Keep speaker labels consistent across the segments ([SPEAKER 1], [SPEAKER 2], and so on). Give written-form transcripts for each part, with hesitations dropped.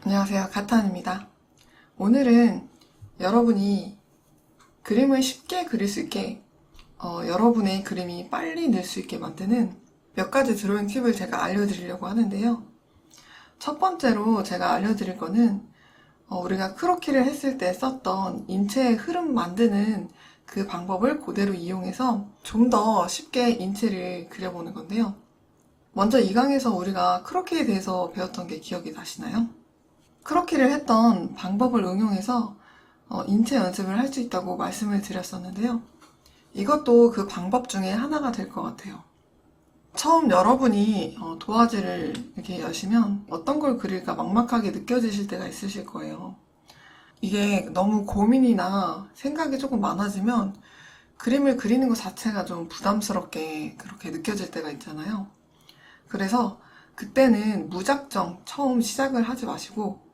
[SPEAKER 1] 안녕하세요, 가탄입니다. 오늘은 여러분이 그림을 쉽게 그릴 수 있게 여러분의 그림이 빨리 늘 수 있게 만드는 몇 가지 드로잉 팁을 제가 알려드리려고 하는데요. 첫 번째로 제가 알려드릴 거는 우리가 크로키를 했을 때 썼던 인체의 흐름 만드는 그 방법을 그대로 이용해서 좀 더 쉽게 인체를 그려보는 건데요. 먼저 이 강에서 우리가 크로키에 대해서 배웠던 게 기억이 나시나요? 크로키를 했던 방법을 응용해서 인체 연습을 할 수 있다고 말씀을 드렸었는데요. 이것도 그 방법 중에 하나가 될 것 같아요. 처음 여러분이 도화지를 이렇게 여시면 어떤 걸 그릴까 막막하게 느껴지실 때가 있으실 거예요. 이게 너무 고민이나 생각이 조금 많아지면 그림을 그리는 것 자체가 좀 부담스럽게 그렇게 느껴질 때가 있잖아요. 그래서 그때는 무작정 처음 시작을 하지 마시고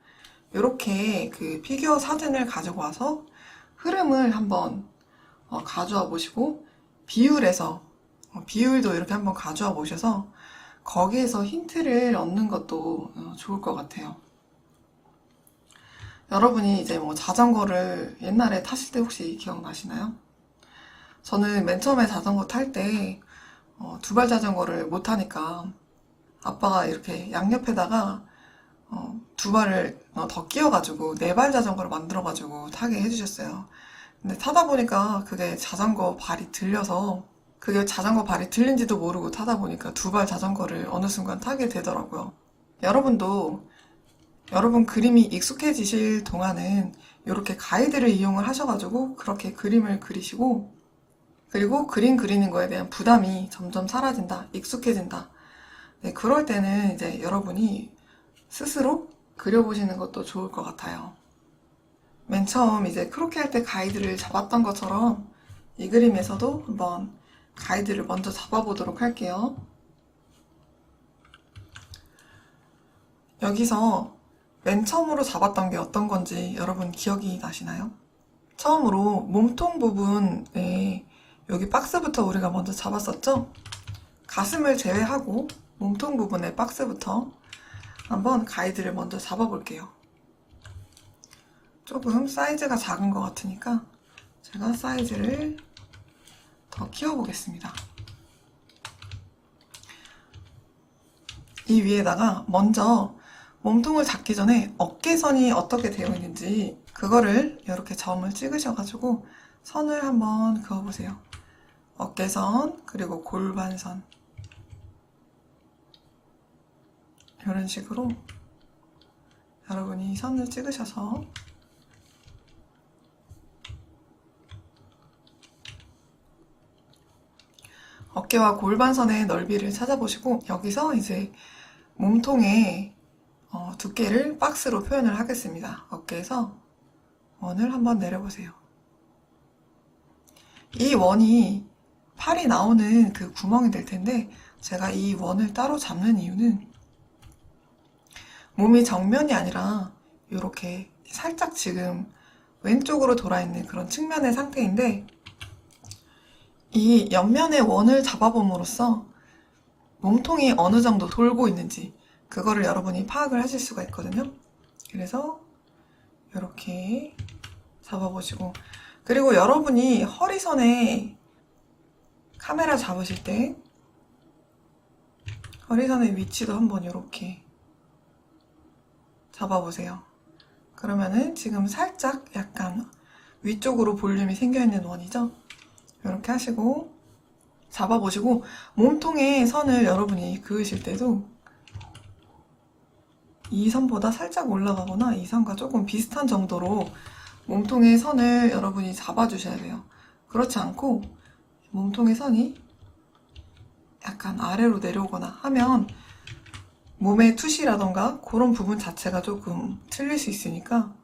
[SPEAKER 1] 이렇게 그 피규어 사진을 가지고 와서 흐름을 한번 가져와 보시고 비율도 이렇게 한번 가져와 보셔서 거기에서 힌트를 얻는 것도 좋을 것 같아요. 여러분이 이제 뭐 자전거를 옛날에 타실 때 혹시 기억나시나요? 저는 맨 처음에 자전거 탈 때 두발 자전거를 못 타니까 아빠가 이렇게 양옆에다가 두 발을 더 끼워가지고 네 발 자전거를 만들어가지고 타게 해주셨어요. 근데 타다 보니까 그게 자전거 발이 들려서 그게 자전거 발이 들린지도 모르고 타다 보니까 두 발 자전거를 어느 순간 타게 되더라고요. 여러분도 여러분 그림이 익숙해지실 동안은 이렇게 가이드를 이용을 하셔가지고 그렇게 그림을 그리시고 그리고 그림 그리는 거에 대한 부담이 점점 사라진다, 익숙해진다. 네, 그럴 때는 이제 여러분이 스스로 그려보시는 것도 좋을 것 같아요. 맨 처음 이제 크로키 할 때 가이드를 잡았던 것처럼 이 그림에서도 한번 가이드를 먼저 잡아보도록 할게요. 여기서 맨 처음으로 잡았던 게 어떤 건지 여러분 기억이 나시나요? 처음으로 몸통 부분에 여기 박스부터 우리가 먼저 잡았었죠? 가슴을 제외하고 몸통 부분의 박스부터 한번 가이드를 먼저 잡아볼게요. 조금 사이즈가 작은 것 같으니까 제가 사이즈를 더 키워보겠습니다. 이 위에다가 먼저 몸통을 잡기 전에 어깨선이 어떻게 되어 있는지 그거를 이렇게 점을 찍으셔가지고 선을 한번 그어보세요. 어깨선 그리고 골반선 이런 식으로 여러분이 선을 찍으셔서 어깨와 골반선의 넓이를 찾아보시고 여기서 이제 몸통의 두께를 박스로 표현을 하겠습니다. 어깨에서 원을 한번 내려보세요. 이 원이 팔이 나오는 그 구멍이 될 텐데 제가 이 원을 따로 잡는 이유는 몸이 정면이 아니라 이렇게 살짝 지금 왼쪽으로 돌아 있는 그런 측면의 상태인데 이 옆면의 원을 잡아봄으로써 몸통이 어느 정도 돌고 있는지 그거를 여러분이 파악을 하실 수가 있거든요. 그래서 이렇게 잡아보시고 그리고 여러분이 허리선에 카메라 잡으실 때 허리선의 위치도 한번 이렇게 잡아보세요. 그러면은 지금 살짝 약간 위쪽으로 볼륨이 생겨있는 원이죠? 이렇게 하시고 잡아보시고 몸통의 선을 여러분이 그으실 때도 이 선보다 살짝 올라가거나 이 선과 조금 비슷한 정도로 몸통의 선을 여러분이 잡아주셔야 돼요. 그렇지 않고 몸통의 선이 약간 아래로 내려오거나 하면 몸의 숱이라던가 그런 부분 자체가 조금 틀릴 수 있으니까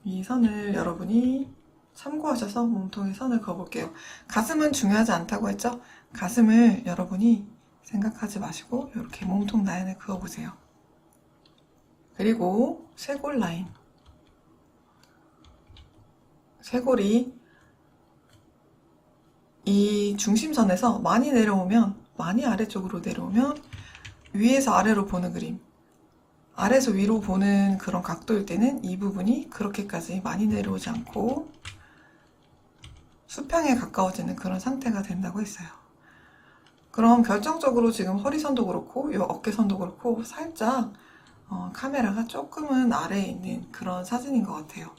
[SPEAKER 1] 이 선을 여러분이 참고하셔서 몸통의 선을 그어볼게요. 가슴은 중요하지 않다고 했죠? 가슴을 여러분이 생각하지 마시고 이렇게 몸통 라인을 그어보세요. 그리고 쇄골 라인. 쇄골이 이 중심선에서 많이 내려오면 많이 아래쪽으로 내려오면 위에서 아래로 보는 그림 아래에서 위로 보는 그런 각도일 때는 이 부분이 그렇게까지 많이 내려오지 않고 수평에 가까워지는 그런 상태가 된다고 했어요. 그럼 결정적으로 지금 허리선도 그렇고 이 어깨선도 그렇고 살짝 카메라가 조금은 아래에 있는 그런 사진인 것 같아요.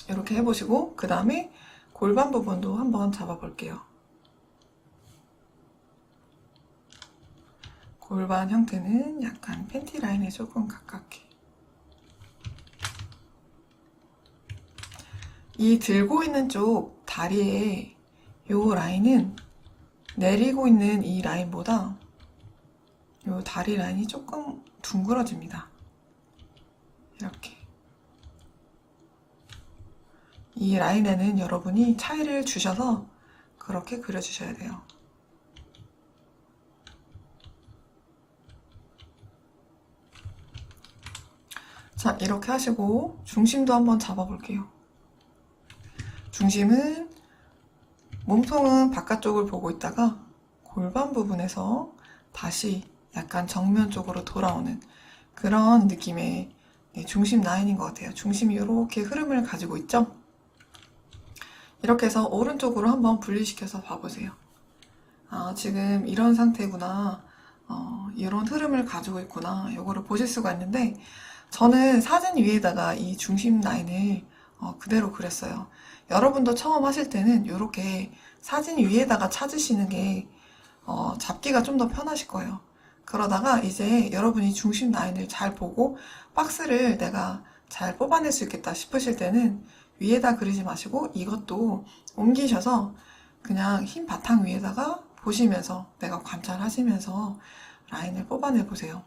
[SPEAKER 1] 이렇게 해보시고 그 다음에 골반 부분도 한번 잡아볼게요. 골반 형태는 약간 팬티 라인에 조금 가깝게. 이 들고 있는 쪽 다리에 이 라인은 내리고 있는 이 라인보다 이 다리 라인이 조금 둥그러집니다. 이렇게. 이 라인에는 여러분이 차이를 주셔서 그렇게 그려주셔야 돼요. 자, 이렇게 하시고 중심도 한번 잡아볼게요. 중심은 몸통은 바깥쪽을 보고 있다가 골반 부분에서 다시 약간 정면 쪽으로 돌아오는 그런 느낌의 중심 라인인 것 같아요. 중심이 이렇게 흐름을 가지고 있죠? 이렇게 해서 오른쪽으로 한번 분리시켜서 봐보세요. 아, 지금 이런 상태구나. 이런 흐름을 가지고 있구나. 이거를 보실 수가 있는데 저는 사진 위에다가 이 중심 라인을 그대로 그렸어요. 여러분도 처음 하실 때는 이렇게 사진 위에다가 찾으시는 게 잡기가 좀 더 편하실 거예요. 그러다가 이제 여러분이 중심 라인을 잘 보고 박스를 내가 잘 뽑아낼 수 있겠다 싶으실 때는 위에다 그리지 마시고 이것도 옮기셔서 그냥 흰 바탕 위에다가 보시면서 내가 관찰하시면서 라인을 뽑아내 보세요.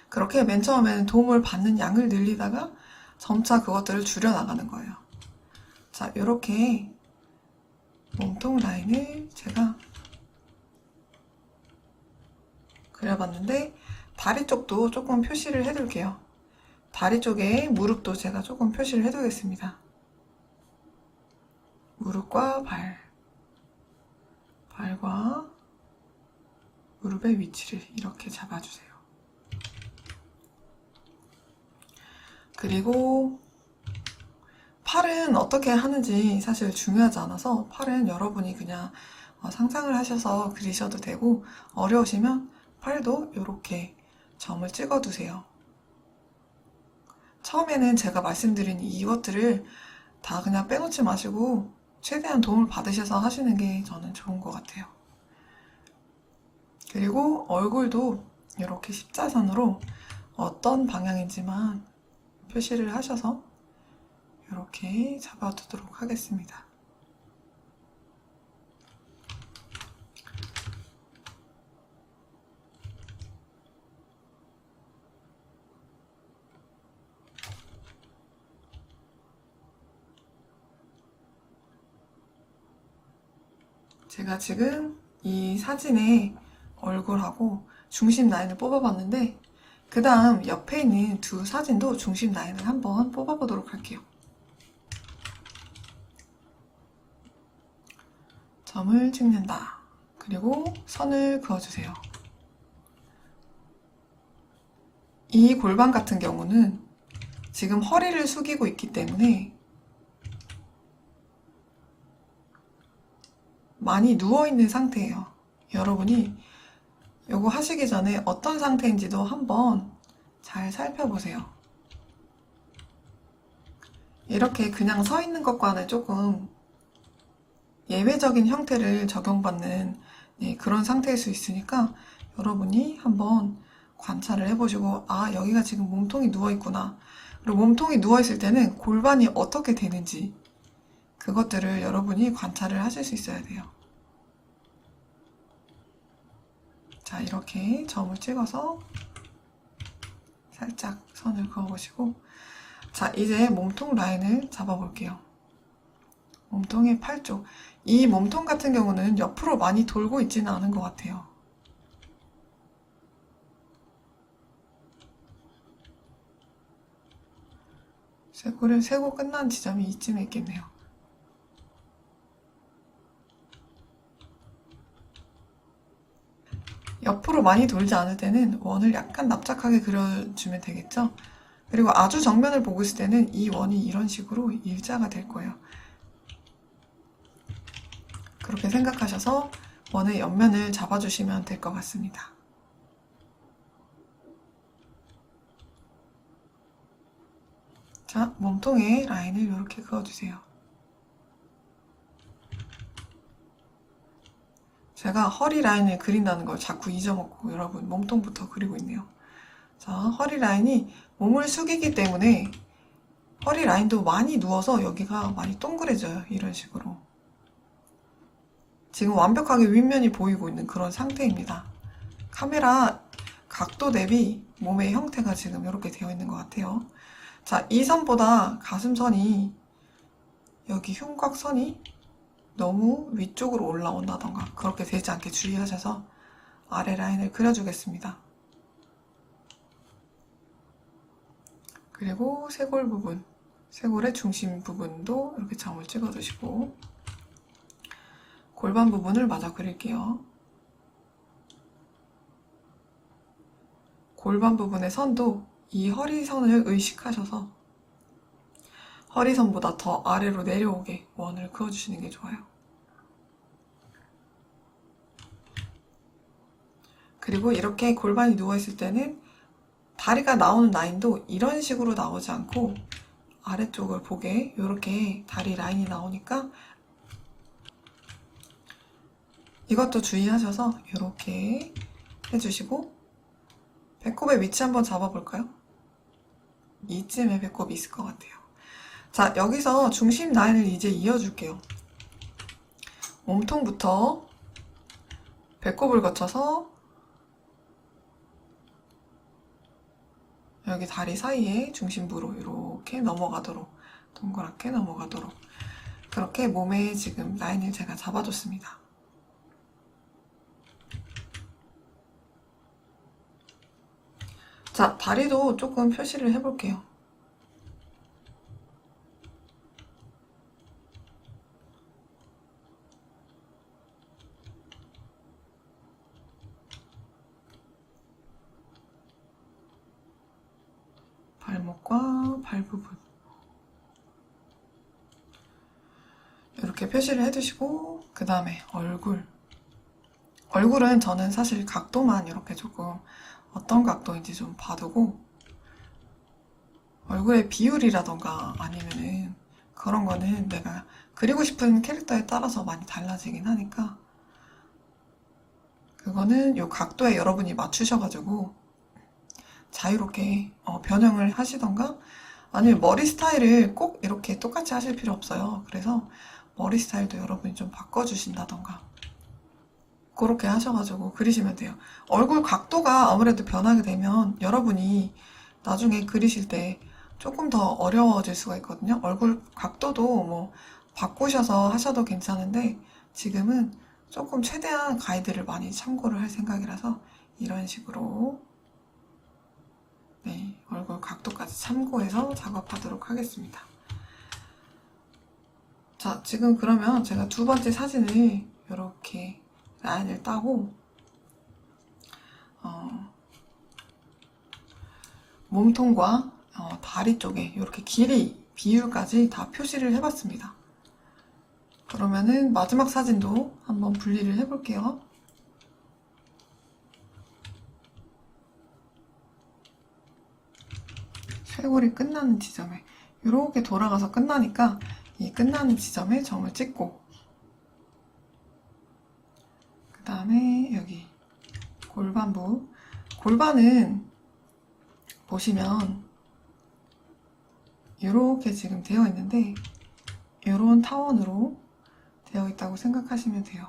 [SPEAKER 1] 그렇게 맨 처음에는 도움을 받는 양을 늘리다가 점차 그것들을 줄여나가는 거예요. 자, 이렇게 몸통 라인을 제가 그려봤는데 다리 쪽도 조금 표시를 해둘게요. 다리 쪽에 무릎도 제가 조금 표시를 해두겠습니다. 무릎과 발과 무릎의 위치를 이렇게 잡아주세요. 그리고 팔은 어떻게 하는지 사실 중요하지 않아서 팔은 여러분이 그냥 상상을 하셔서 그리셔도 되고 어려우시면 팔도 이렇게 점을 찍어 두세요. 처음에는 제가 말씀드린 이것들을 다 그냥 빼놓지 마시고 최대한 도움을 받으셔서 하시는 게 저는 좋은 것 같아요. 그리고 얼굴도 이렇게 십자선으로 어떤 방향인지만 표시를 하셔서 이렇게 잡아두도록 하겠습니다. 제가 지금 이 사진에 얼굴하고 중심 라인을 뽑아봤는데 그 다음 옆에 있는 두 사진도 중심 라인을 한번 뽑아보도록 할게요. 점을 찍는다. 그리고 선을 그어주세요. 이 골반 같은 경우는 지금 허리를 숙이고 있기 때문에 많이 누워있는 상태예요. 여러분이 이거 하시기 전에 어떤 상태인지도 한번 잘 살펴보세요. 이렇게 그냥 서 있는 것과는 조금 예외적인 형태를 적용받는 그런 상태일 수 있으니까 여러분이 한번 관찰을 해보시고 아, 여기가 지금 몸통이 누워있구나. 그리고 몸통이 누워있을 때는 골반이 어떻게 되는지 그것들을 여러분이 관찰을 하실 수 있어야 돼요. 자, 이렇게 점을 찍어서 살짝 선을 그어보시고 자, 이제 몸통 라인을 잡아볼게요. 몸통의 팔 쪽. 이 몸통 같은 경우는 옆으로 많이 돌고 있지는 않은 것 같아요. 세고 끝난 지점이 이쯤에 있겠네요. 옆으로 많이 돌지 않을 때는 원을 약간 납작하게 그려주면 되겠죠? 그리고 아주 정면을 보고 있을 때는 이 원이 이런 식으로 일자가 될 거예요. 그렇게 생각하셔서 원의 옆면을 잡아주시면 될 것 같습니다. 자, 몸통에 라인을 이렇게 그어주세요. 제가 허리 라인을 그린다는 걸 자꾸 잊어먹고 여러분 몸통부터 그리고 있네요. 자, 허리 라인이 몸을 숙이기 때문에 허리 라인도 많이 누워서 여기가 많이 동그래져요. 이런 식으로. 지금 완벽하게 윗면이 보이고 있는 그런 상태입니다. 카메라 각도 대비 몸의 형태가 지금 이렇게 되어 있는 것 같아요. 자, 이 선보다 가슴선이 여기 흉곽선이 너무 위쪽으로 올라온다던가 그렇게 되지 않게 주의하셔서 아래 라인을 그려주겠습니다. 그리고 쇄골 부분, 쇄골의 중심 부분도 이렇게 점을 찍어주시고 골반 부분을 마저 그릴게요. 골반 부분의 선도 이 허리선을 의식하셔서 허리선보다 더 아래로 내려오게 원을 그어주시는 게 좋아요. 그리고 이렇게 골반이 누워있을 때는 다리가 나오는 라인도 이런 식으로 나오지 않고 아래쪽을 보게 이렇게 다리 라인이 나오니까 이것도 주의하셔서 이렇게 해주시고 배꼽의 위치 한번 잡아볼까요? 이쯤에 배꼽이 있을 것 같아요. 자, 여기서 중심 라인을 이제 이어줄게요. 몸통부터 배꼽을 거쳐서 여기 다리 사이에 중심부로 이렇게 넘어가도록 동그랗게 넘어가도록 그렇게 몸에 지금 라인을 제가 잡아줬습니다. 자, 다리도 조금 표시를 해볼게요. 발목과 발 부분 이렇게 표시를 해두시고 그 다음에 얼굴은 저는 사실 각도만 이렇게 조금 어떤 각도인지 좀 봐두고 얼굴의 비율이라던가 아니면은 그런 거는 내가 그리고 싶은 캐릭터에 따라서 많이 달라지긴 하니까 그거는 요 각도에 여러분이 맞추셔가지고 자유롭게 변형을 하시던가 아니면 머리 스타일을 꼭 이렇게 똑같이 하실 필요 없어요. 그래서 머리 스타일도 여러분이 좀 바꿔주신다던가 그렇게 하셔가지고 그리시면 돼요. 얼굴 각도가 아무래도 변하게 되면 여러분이 나중에 그리실 때 조금 더 어려워질 수가 있거든요. 얼굴 각도도 뭐 바꾸셔서 하셔도 괜찮은데 지금은 조금 최대한 가이드를 많이 참고를 할 생각이라서 이런 식으로 네, 얼굴 각도까지 참고해서 작업하도록 하겠습니다. 자, 지금 그러면 제가 두 번째 사진을 이렇게 라인을 따고 몸통과 다리 쪽에 이렇게 길이 비율까지 다 표시를 해봤습니다. 그러면은 마지막 사진도 한번 분리를 해볼게요. 쇄골이 끝나는 지점에 이렇게 돌아가서 끝나니까 이 끝나는 지점에 점을 찍고 그 다음에 여기 골반부 골반은 보시면 이렇게 지금 되어 있는데 이런 타원으로 되어 있다고 생각하시면 돼요.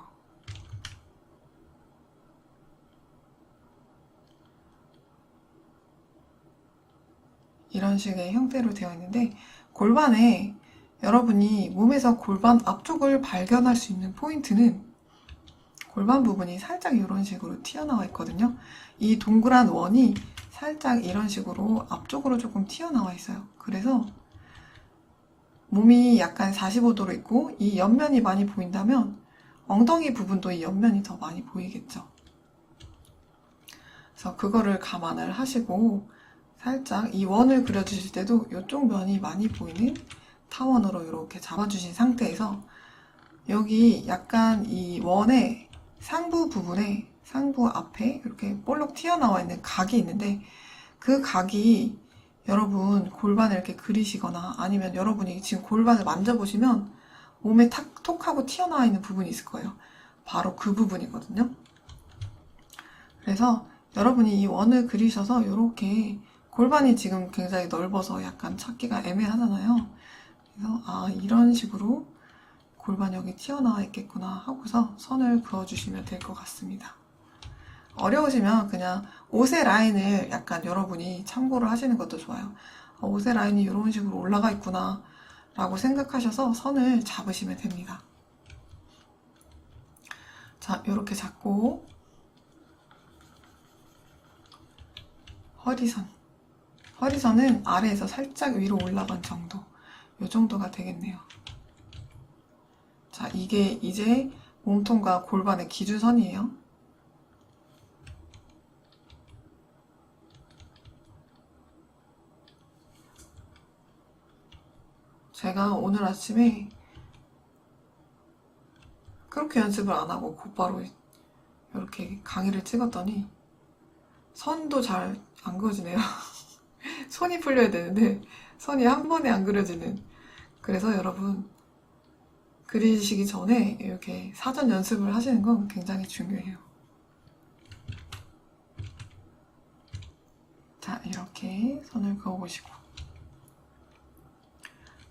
[SPEAKER 1] 이런 식의 형태로 되어 있는데 골반에 여러분이 몸에서 골반 앞쪽을 발견할 수 있는 포인트는 골반 부분이 살짝 이런 식으로 튀어나와 있거든요. 이 동그란 원이 살짝 이런 식으로 앞쪽으로 조금 튀어나와 있어요. 그래서 몸이 약간 45도로 있고 이 옆면이 많이 보인다면 엉덩이 부분도 이 옆면이 더 많이 보이겠죠. 그래서 그거를 감안을 하시고 살짝 이 원을 그려주실 때도 이쪽 면이 많이 보이는 타원으로 이렇게 잡아주신 상태에서 여기 약간 이 원의 상부 부분에 상부 앞에 이렇게 볼록 튀어나와 있는 각이 있는데 그 각이 여러분 골반을 이렇게 그리시거나 아니면 여러분이 지금 골반을 만져보시면 몸에 톡 하고 튀어나와 있는 부분이 있을 거예요. 바로 그 부분이거든요. 그래서 여러분이 이 원을 그리셔서 이렇게 골반이 지금 굉장히 넓어서 약간 찾기가 애매하잖아요. 그래서 이런 식으로 골반이 여기 튀어나와 있겠구나 하고서 선을 그어주시면 될 것 같습니다. 어려우시면 그냥 옷의 라인을 약간 여러분이 참고를 하시는 것도 좋아요. 옷의 라인이 이런 식으로 올라가 있구나 라고 생각하셔서 선을 잡으시면 됩니다. 자, 이렇게 잡고 허리선은 아래에서 살짝 위로 올라간 정도, 이 정도가 되겠네요. 자, 이게 이제 몸통과 골반의 기준선이에요. 제가 오늘 아침에 그렇게 연습을 안 하고 곧바로 이렇게 강의를 찍었더니 선도 잘 안 그어지네요. 손이 풀려야 되는데 선이 한 번에 안 그려지는. 그래서 여러분 그리시기 전에 이렇게 사전 연습을 하시는 건 굉장히 중요해요. 자, 이렇게 선을 그어보시고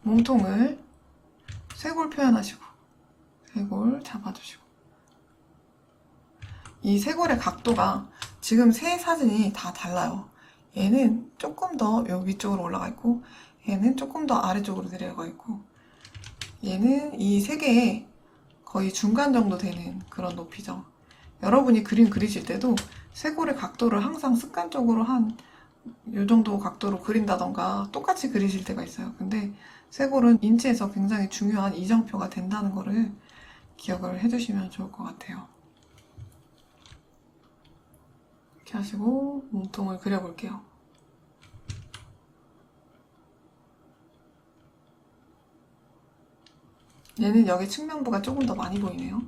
[SPEAKER 1] 몸통을 쇄골 표현하시고 쇄골 잡아주시고 이 쇄골의 각도가 지금 세 사진이 다 달라요. 얘는 조금 더 위쪽으로 올라가 있고 얘는 조금 더 아래쪽으로 내려가 있고 얘는 이 세 개의 거의 중간 정도 되는 그런 높이죠. 여러분이 그림 그리실 때도 쇄골의 각도를 항상 습관적으로 한 이 정도 각도로 그린다던가 똑같이 그리실 때가 있어요. 근데 쇄골은 인체에서 굉장히 중요한 이정표가 된다는 거를 기억을 해주시면 좋을 것 같아요. 이렇게 하시고 몸통을 그려볼게요. 얘는 여기 측면부가 조금 더 많이 보이네요.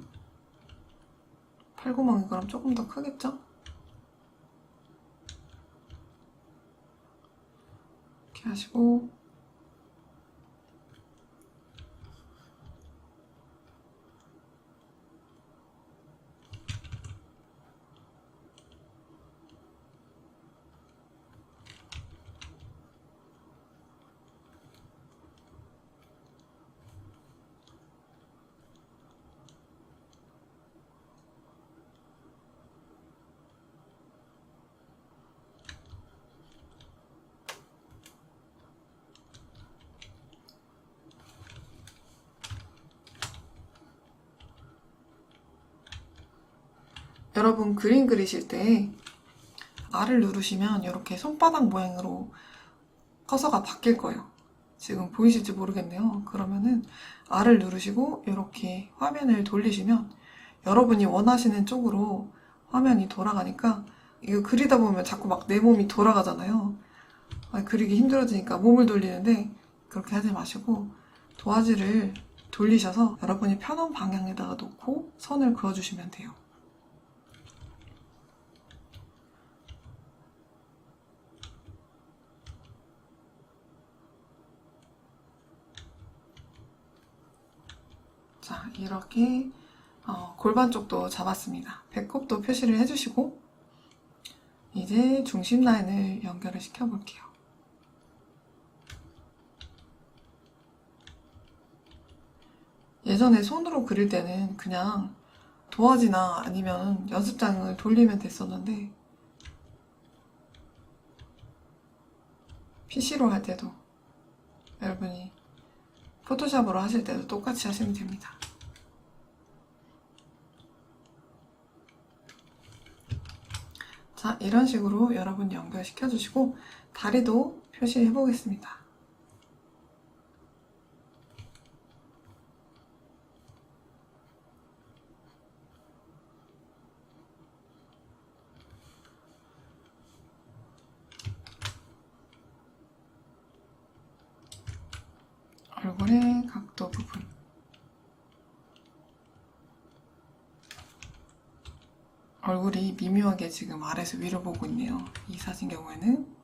[SPEAKER 1] 팔구멍이 그럼 조금 더 크겠죠? 이렇게 하시고 여러분 그림 그리실 때 R을 누르시면 이렇게 손바닥 모양으로 커서가 바뀔 거예요. 지금 보이실지 모르겠네요. 그러면은 R을 누르시고 이렇게 화면을 돌리시면 여러분이 원하시는 쪽으로 화면이 돌아가니까 이거 그리다 보면 자꾸 막 내 몸이 돌아가잖아요. 그리기 힘들어지니까 몸을 돌리는데 그렇게 하지 마시고 도화지를 돌리셔서 여러분이 편한 방향에다가 놓고 선을 그어주시면 돼요. 자, 이렇게 골반 쪽도 잡았습니다. 배꼽도 표시를 해주시고 이제 중심 라인을 연결을 시켜볼게요. 예전에 손으로 그릴 때는 그냥 도화지나 아니면 연습장을 돌리면 됐었는데 PC로 할 때도 여러분이 포토샵으로 하실 때도 똑같이 하시면 됩니다. 자, 이런 식으로 여러분 연결시켜 주시고 다리도 표시해 보겠습니다. 얼굴의 각도 부분. 얼굴이 미묘하게 지금 아래에서 위로 보고 있네요. 이 사진 경우에는.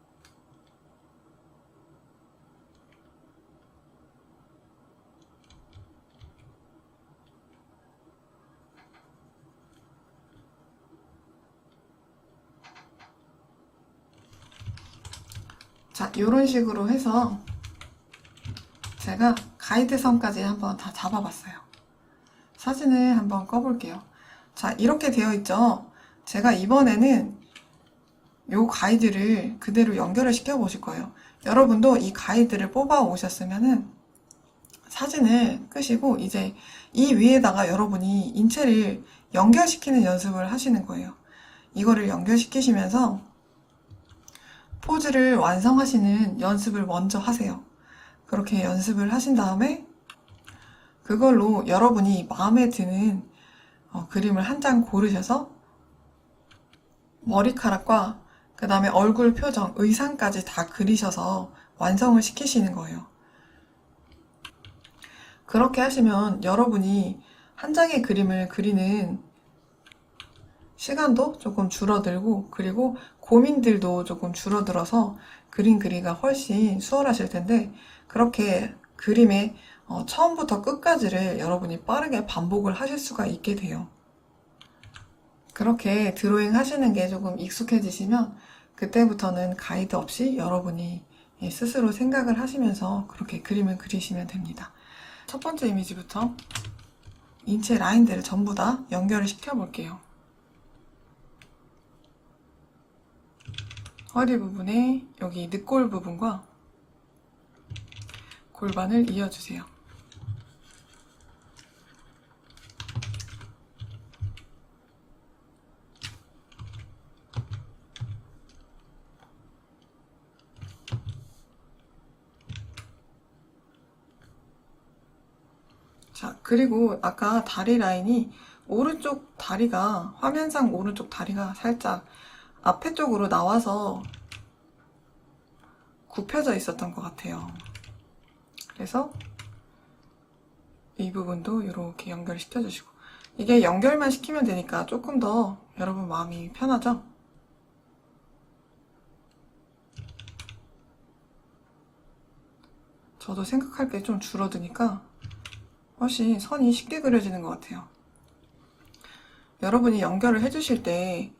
[SPEAKER 1] 자, 이런 식으로 해서 제가 가이드선까지 한번 다 잡아봤어요. 사진을 한번 꺼볼게요. 자, 이렇게 되어 있죠? 제가 이번에는 이 가이드를 그대로 연결을 시켜 보실 거예요. 여러분도 이 가이드를 뽑아 오셨으면은 사진을 끄시고 이제 이 위에다가 여러분이 인체를 연결시키는 연습을 하시는 거예요. 이거를 연결시키시면서 포즈를 완성하시는 연습을 먼저 하세요. 그렇게 연습을 하신 다음에 그걸로 여러분이 마음에 드는 그림을 한 장 고르셔서 머리카락과 그 다음에 얼굴 표정, 의상까지 다 그리셔서 완성을 시키시는 거예요. 그렇게 하시면 여러분이 한 장의 그림을 그리는 시간도 조금 줄어들고 그리고 고민들도 조금 줄어들어서 그림 그리기가 훨씬 수월하실 텐데 그렇게 그림의 처음부터 끝까지를 여러분이 빠르게 반복을 하실 수가 있게 돼요. 그렇게 드로잉 하시는 게 조금 익숙해지시면 그때부터는 가이드 없이 여러분이 스스로 생각을 하시면서 그렇게 그림을 그리시면 됩니다. 첫 번째 이미지부터 인체 라인들을 전부 다 연결을 시켜 볼게요. 허리 부분에 여기 늑골 부분과 골반을 이어주세요. 자, 그리고 아까 다리 라인이 오른쪽 다리가, 화면상 오른쪽 다리가 살짝 앞에 쪽으로 나와서 굽혀져 있었던 것 같아요. 그래서 이 부분도 이렇게 연결시켜 주시고 이게 연결만 시키면 되니까 조금 더 여러분 마음이 편하죠? 저도 생각할 게 좀 줄어드니까 훨씬 선이 쉽게 그려지는 것 같아요. 여러분이 연결을 해주실 때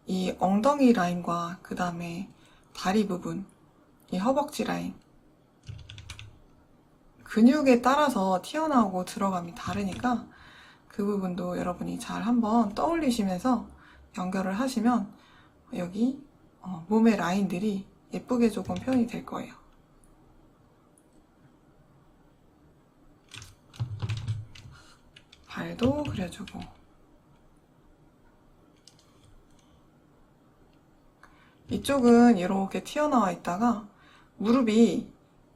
[SPEAKER 1] 이 엉덩이 라인과 그 다음에 다리 부분, 이 허벅지 라인 근육에 따라서 튀어나오고 들어감이 다르니까 그 부분도 여러분이 잘 한번 떠올리시면서 연결을 하시면 여기 몸의 라인들이 예쁘게 조금 표현이 될 거예요. 발도 그려주고 이쪽은 이렇게 튀어나와 있다가 무릎이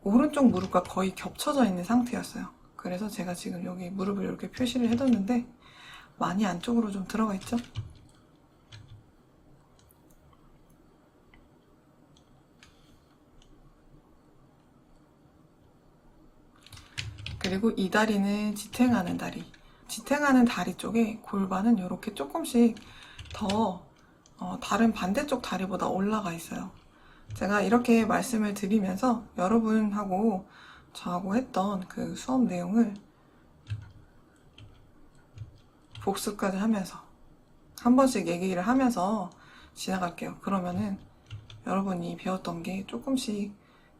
[SPEAKER 1] 오른쪽 무릎과 거의 겹쳐져 있는 상태였어요. 그래서 제가 지금 여기 무릎을 이렇게 표시를 해뒀는데 많이 안쪽으로 좀 들어가 있죠? 그리고 이 다리는 지탱하는 다리. 지탱하는 다리 쪽에 골반은 이렇게 조금씩 더 다른 반대쪽 다리보다 올라가 있어요. 제가 이렇게 말씀을 드리면서 여러분하고 저하고 했던 그 수업 내용을 복습까지 하면서 한 번씩 얘기를 하면서 지나갈게요. 그러면은 여러분이 배웠던 게 조금씩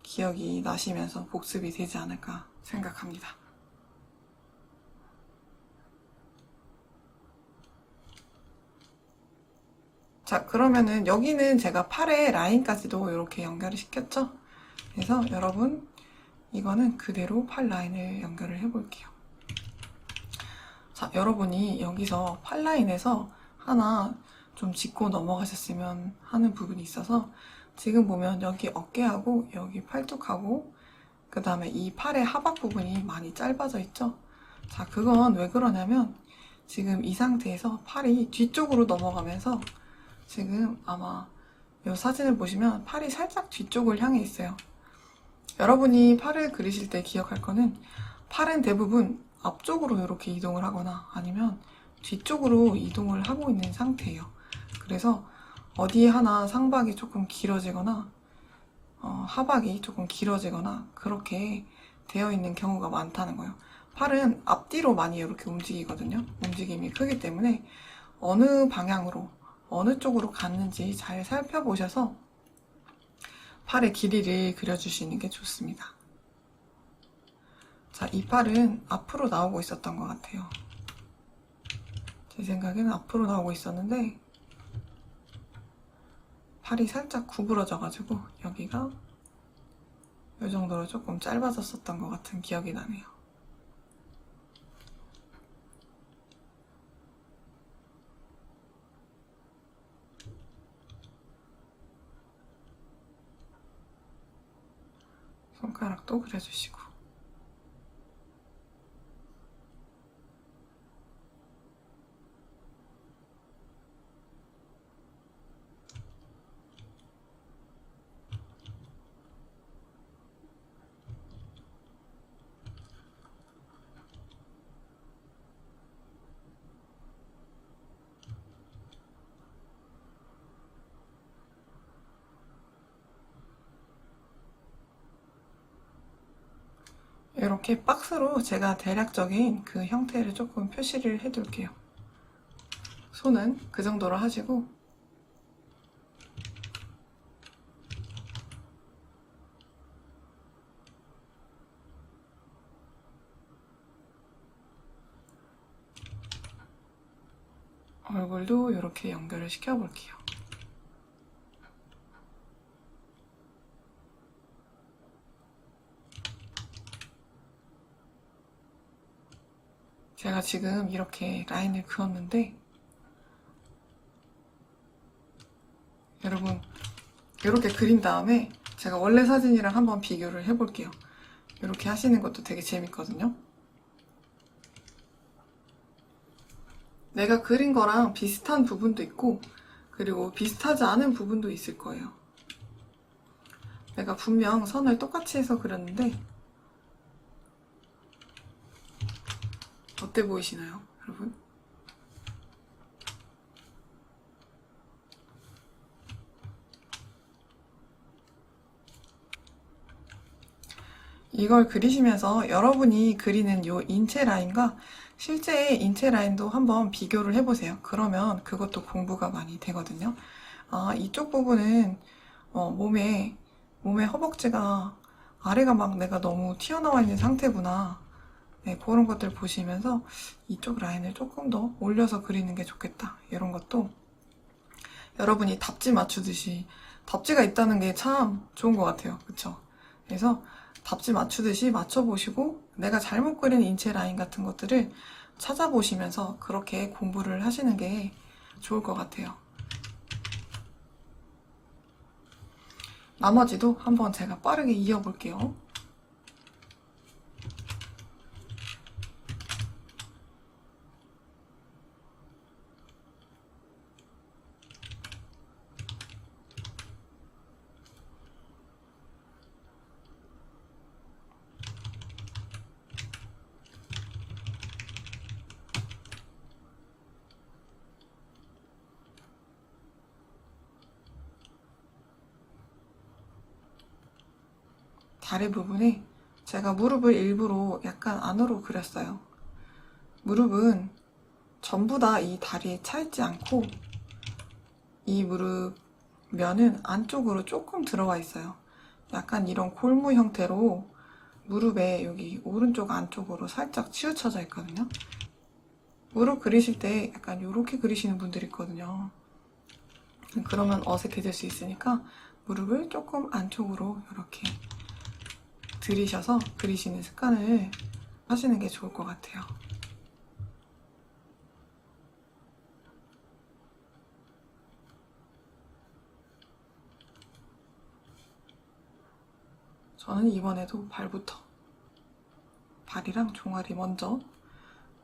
[SPEAKER 1] 기억이 나시면서 복습이 되지 않을까 생각합니다. 자, 그러면은 여기는 제가 팔의 라인까지도 이렇게 연결을 시켰죠? 그래서 여러분 이거는 그대로 팔 라인을 연결을 해볼게요. 자, 여러분이 여기서 팔 라인에서 하나 좀 짚고 넘어가셨으면 하는 부분이 있어서 지금 보면 여기 어깨하고 여기 팔뚝하고 그 다음에 이 팔의 하박 부분이 많이 짧아져 있죠? 자, 그건 왜 그러냐면 지금 이 상태에서 팔이 뒤쪽으로 넘어가면서 지금 아마 이 사진을 보시면 팔이 살짝 뒤쪽을 향해 있어요. 여러분이 팔을 그리실 때 기억할 거는 팔은 대부분 앞쪽으로 이렇게 이동을 하거나 아니면 뒤쪽으로 이동을 하고 있는 상태예요. 그래서 어디 하나 상박이 조금 길어지거나 하박이 조금 길어지거나 그렇게 되어 있는 경우가 많다는 거예요. 팔은 앞뒤로 많이 이렇게 움직이거든요. 움직임이 크기 때문에 어느 방향으로 어느 쪽으로 갔는지 잘 살펴보셔서 팔의 길이를 그려주시는 게 좋습니다. 자, 이 팔은 앞으로 나오고 있었던 것 같아요. 제 생각에는 앞으로 나오고 있었는데 팔이 살짝 구부러져가지고 여기가 이 정도로 조금 짧아졌었던 것 같은 기억이 나네요. 손가락도 그려주시고. 이렇게 박스로 제가 대략적인 그 형태를 조금 표시를 해둘게요. 손은 그 정도로 하시고 얼굴도 이렇게 연결을 시켜볼게요. 제가 지금 이렇게 라인을 그었는데 여러분 이렇게 그린 다음에 제가 원래 사진이랑 한번 비교를 해볼게요. 이렇게 하시는 것도 되게 재밌거든요. 내가 그린 거랑 비슷한 부분도 있고 그리고 비슷하지 않은 부분도 있을 거예요. 내가 분명 선을 똑같이 해서 그렸는데 어때 보이시나요, 여러분? 이걸 그리시면서 여러분이 그리는 요 인체 라인과 실제의 인체 라인도 한번 비교를 해보세요. 그러면 그것도 공부가 많이 되거든요. 아, 이쪽 부분은 몸에 허벅지가 아래가 막 내가 너무 튀어나와 있는 상태구나. 네, 그런 것들 보시면서 이쪽 라인을 조금 더 올려서 그리는 게 좋겠다. 이런 것도 여러분이 답지 맞추듯이 답지가 있다는 게 참 좋은 것 같아요. 그쵸? 그래서 답지 맞추듯이 맞춰보시고 내가 잘못 그린 인체 라인 같은 것들을 찾아보시면서 그렇게 공부를 하시는 게 좋을 것 같아요. 나머지도 한번 제가 빠르게 이어볼게요. 다리 부분에 제가 무릎을 일부러 약간 안으로 그렸어요. 무릎은 전부 다 이 다리에 차있지 않고 이 무릎 면은 안쪽으로 조금 들어가 있어요. 약간 이런 골무 형태로 무릎에 여기 오른쪽 안쪽으로 살짝 치우쳐져 있거든요. 무릎 그리실 때 약간 이렇게 그리시는 분들이 있거든요. 그러면 어색해질 수 있으니까 무릎을 조금 안쪽으로 이렇게 들이셔서 그리시는 습관을 하시는 게 좋을 것 같아요. 저는 이번에도 발이랑 종아리 먼저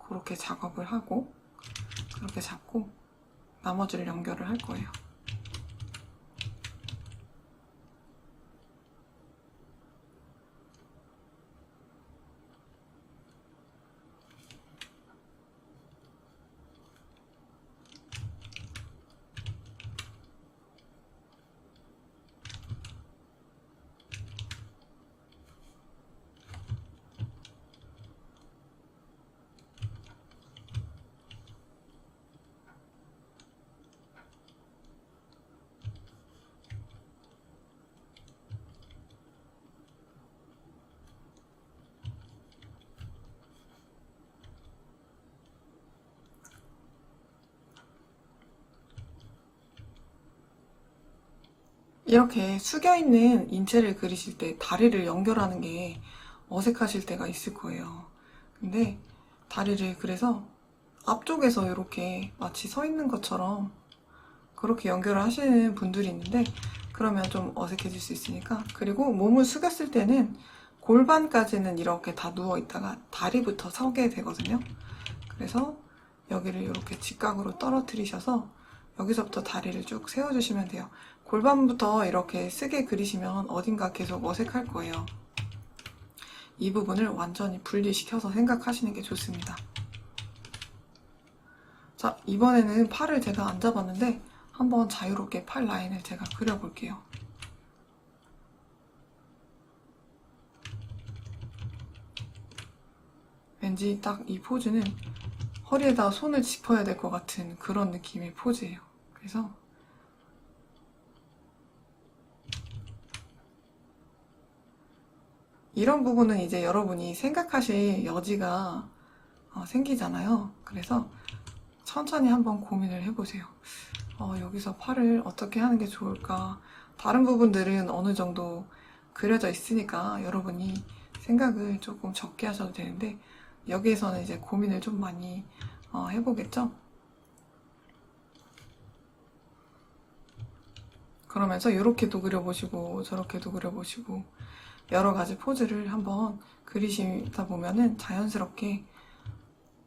[SPEAKER 1] 그렇게 작업을 하고 그렇게 잡고 나머지를 연결을 할 거예요. 이렇게 숙여있는 인체를 그리실 때 다리를 연결하는 게 어색하실 때가 있을 거예요. 근데 다리를 그래서 앞쪽에서 이렇게 마치 서 있는 것처럼 그렇게 연결을 하시는 분들이 있는데 그러면 좀 어색해질 수 있으니까. 그리고 몸을 숙였을 때는 골반까지는 이렇게 다 누워 있다가 다리부터 서게 되거든요. 그래서 여기를 이렇게 직각으로 떨어뜨리셔서 여기서부터 다리를 쭉 세워주시면 돼요. 골반부터 이렇게 쓰게 그리시면 어딘가 계속 어색할 거예요. 이 부분을 완전히 분리시켜서 생각하시는 게 좋습니다. 자, 이번에는 팔을 제가 안 잡았는데 한번 자유롭게 팔 라인을 제가 그려볼게요. 왠지 딱 이 포즈는 허리에다 손을 짚어야 될 것 같은 그런 느낌의 포즈예요. 그래서 이런 부분은 이제 여러분이 생각하실 여지가 생기잖아요. 그래서 천천히 한번 고민을 해보세요. 여기서 팔을 어떻게 하는 게 좋을까? 다른 부분들은 어느 정도 그려져 있으니까 여러분이 생각을 조금 적게 하셔도 되는데 여기에서는 이제 고민을 좀 많이 해보겠죠? 그러면서 이렇게도 그려보시고 저렇게도 그려보시고 여러 가지 포즈를 한번 그리시다 보면은 자연스럽게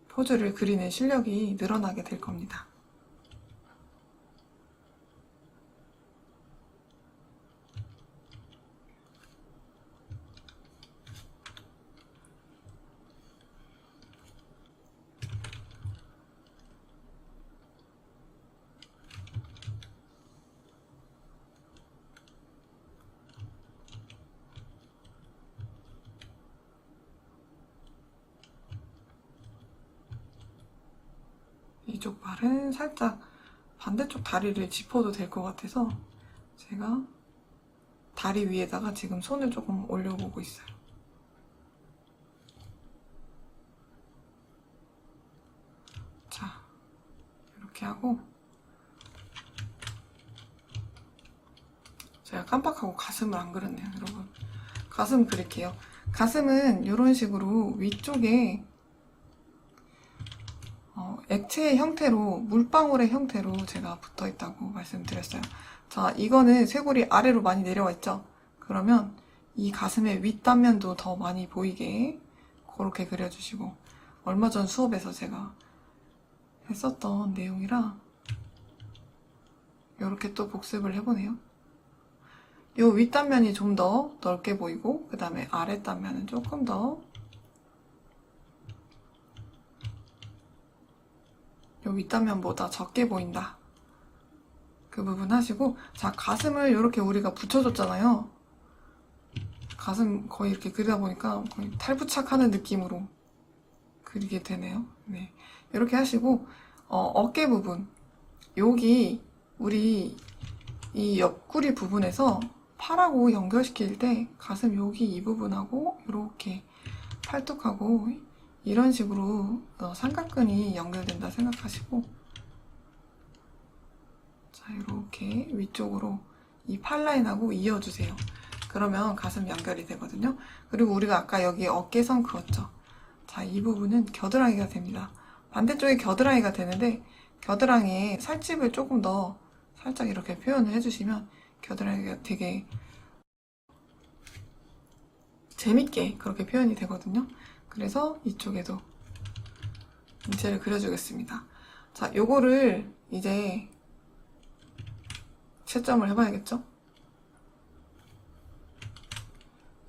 [SPEAKER 1] 포즈를 그리는 실력이 늘어나게 될 겁니다. 이쪽 발은 살짝 반대쪽 다리를 짚어도 될 것 같아서 제가 다리 위에다가 지금 손을 조금 올려보고 있어요. 자, 이렇게 하고 제가 깜빡하고 가슴을 안 그렸네요, 여러분. 가슴 그릴게요. 가슴은 이런 식으로 위쪽에 액체의 형태로, 물방울의 형태로 제가 붙어 있다고 말씀드렸어요. 자, 이거는 쇄골이 아래로 많이 내려와 있죠? 그러면 이 가슴의 윗단면도 더 많이 보이게 그렇게 그려주시고, 얼마 전 수업에서 제가 했었던 내용이라 이렇게 또 복습을 해보네요. 이 윗단면이 좀 더 넓게 보이고 그 다음에 아랫단면은 조금 더 이 윗단면보다 적게 보인다. 그 부분 하시고, 자, 가슴을 이렇게 우리가 붙여줬잖아요. 가슴 거의 이렇게 그리다 보니까 거의 탈부착하는 느낌으로 그리게 되네요. 네, 이렇게 하시고 어깨 부분, 여기 우리 이 옆구리 부분에서 팔하고 연결시킬 때 가슴 여기 이 부분하고 이렇게 팔뚝하고 이런 식으로 삼각근이 연결된다 생각하시고, 자, 이렇게 위쪽으로 이 팔 라인하고 이어주세요. 그러면 가슴 연결이 되거든요. 그리고 우리가 아까 여기 어깨선 그었죠. 자, 이 부분은 겨드랑이가 됩니다. 반대쪽에 겨드랑이가 되는데 겨드랑이에 살집을 조금 더 살짝 이렇게 표현을 해주시면 겨드랑이가 되게 재밌게 그렇게 표현이 되거든요. 그래서 이쪽에도 인체를 그려주겠습니다. 자, 요거를 이제 채점을 해봐야겠죠?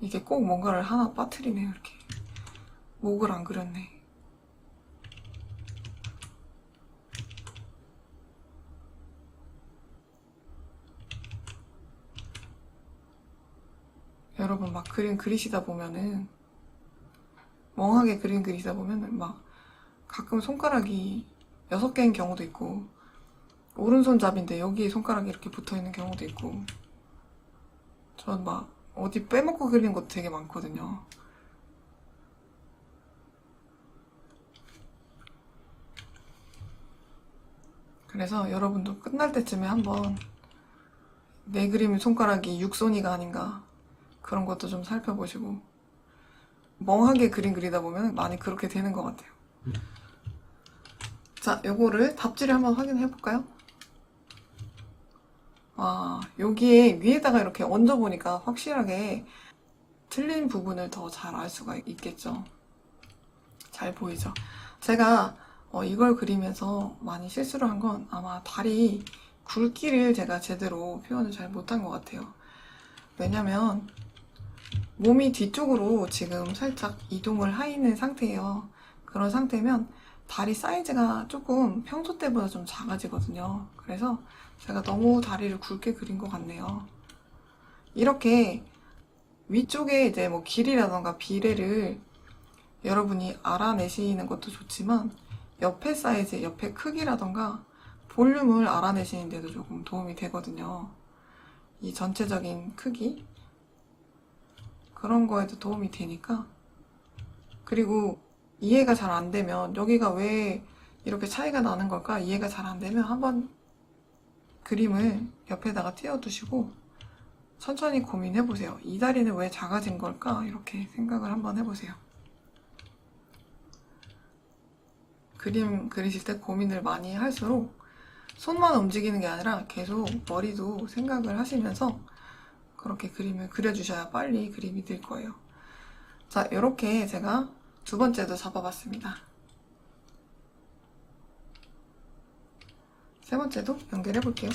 [SPEAKER 1] 이게 꼭 뭔가를 하나 빠뜨리네요, 이렇게. 목을 안 그렸네. 여러분 막 그림 그리시다 보면은 멍하게 그림 그리시다 보면은 막 가끔 손가락이 6개인 경우도 있고 오른손잡이인데 여기에 손가락이 이렇게 붙어있는 경우도 있고, 전 막 어디 빼먹고 그리는 것도 되게 많거든요. 그래서 여러분도 끝날 때쯤에 한번 내 그림 손가락이 육손이가 아닌가 그런 것도 좀 살펴보시고 멍하게 그림 그리다 보면 많이 그렇게 되는 것 같아요. 자, 요거를 답지를 한번 확인해 볼까요? 여기에 위에다가 이렇게 얹어보니까 확실하게 틀린 부분을 더 잘 알 수가 있겠죠. 잘 보이죠? 제가 이걸 그리면서 많이 실수를 한 건 아마 다리 굵기를 제가 제대로 표현을 잘 못한 것 같아요. 왜냐면 몸이 뒤쪽으로 지금 살짝 이동을 하 있는 상태예요. 그런 상태면 다리 사이즈가 조금 평소 때보다 좀 작아지거든요. 그래서 제가 너무 다리를 굵게 그린 것 같네요. 이렇게 위쪽에 이제 뭐 길이라던가 비례를 여러분이 알아내시는 것도 좋지만 옆에 사이즈, 옆에 크기라던가 볼륨을 알아내시는 데도 조금 도움이 되거든요. 이 전체적인 크기 그런 거에도 도움이 되니까. 그리고 이해가 잘 안 되면 여기가 왜 이렇게 차이가 나는 걸까 이해가 잘 안 되면 한번 그림을 옆에다가 띄워두시고 천천히 고민해보세요. 이 다리는 왜 작아진 걸까 이렇게 생각을 한번 해보세요. 그림 그리실 때 고민을 많이 할수록 손만 움직이는 게 아니라 계속 머리도 생각을 하시면서 그렇게 그림을 그려주셔야 빨리 그림이 될 거예요. 자, 이렇게 제가 두 번째도 잡아봤습니다. 세 번째도 연결해 볼게요.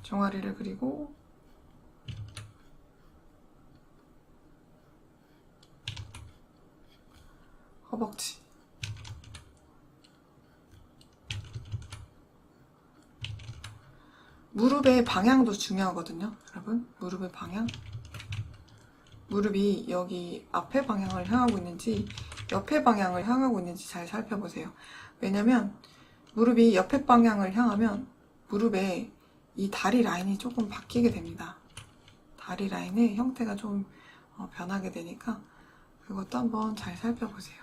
[SPEAKER 1] 종아리를 그리고 허벅지, 무릎의 방향도 중요하거든요. 여러분, 무릎의 방향. 무릎이 여기 앞에 방향을 향하고 있는지 옆에 방향을 향하고 있는지 잘 살펴보세요. 왜냐면 무릎이 옆에 방향을 향하면 무릎에 이 다리 라인이 조금 바뀌게 됩니다. 다리 라인의 형태가 좀 변하게 되니까 그것도 한번 잘 살펴보세요.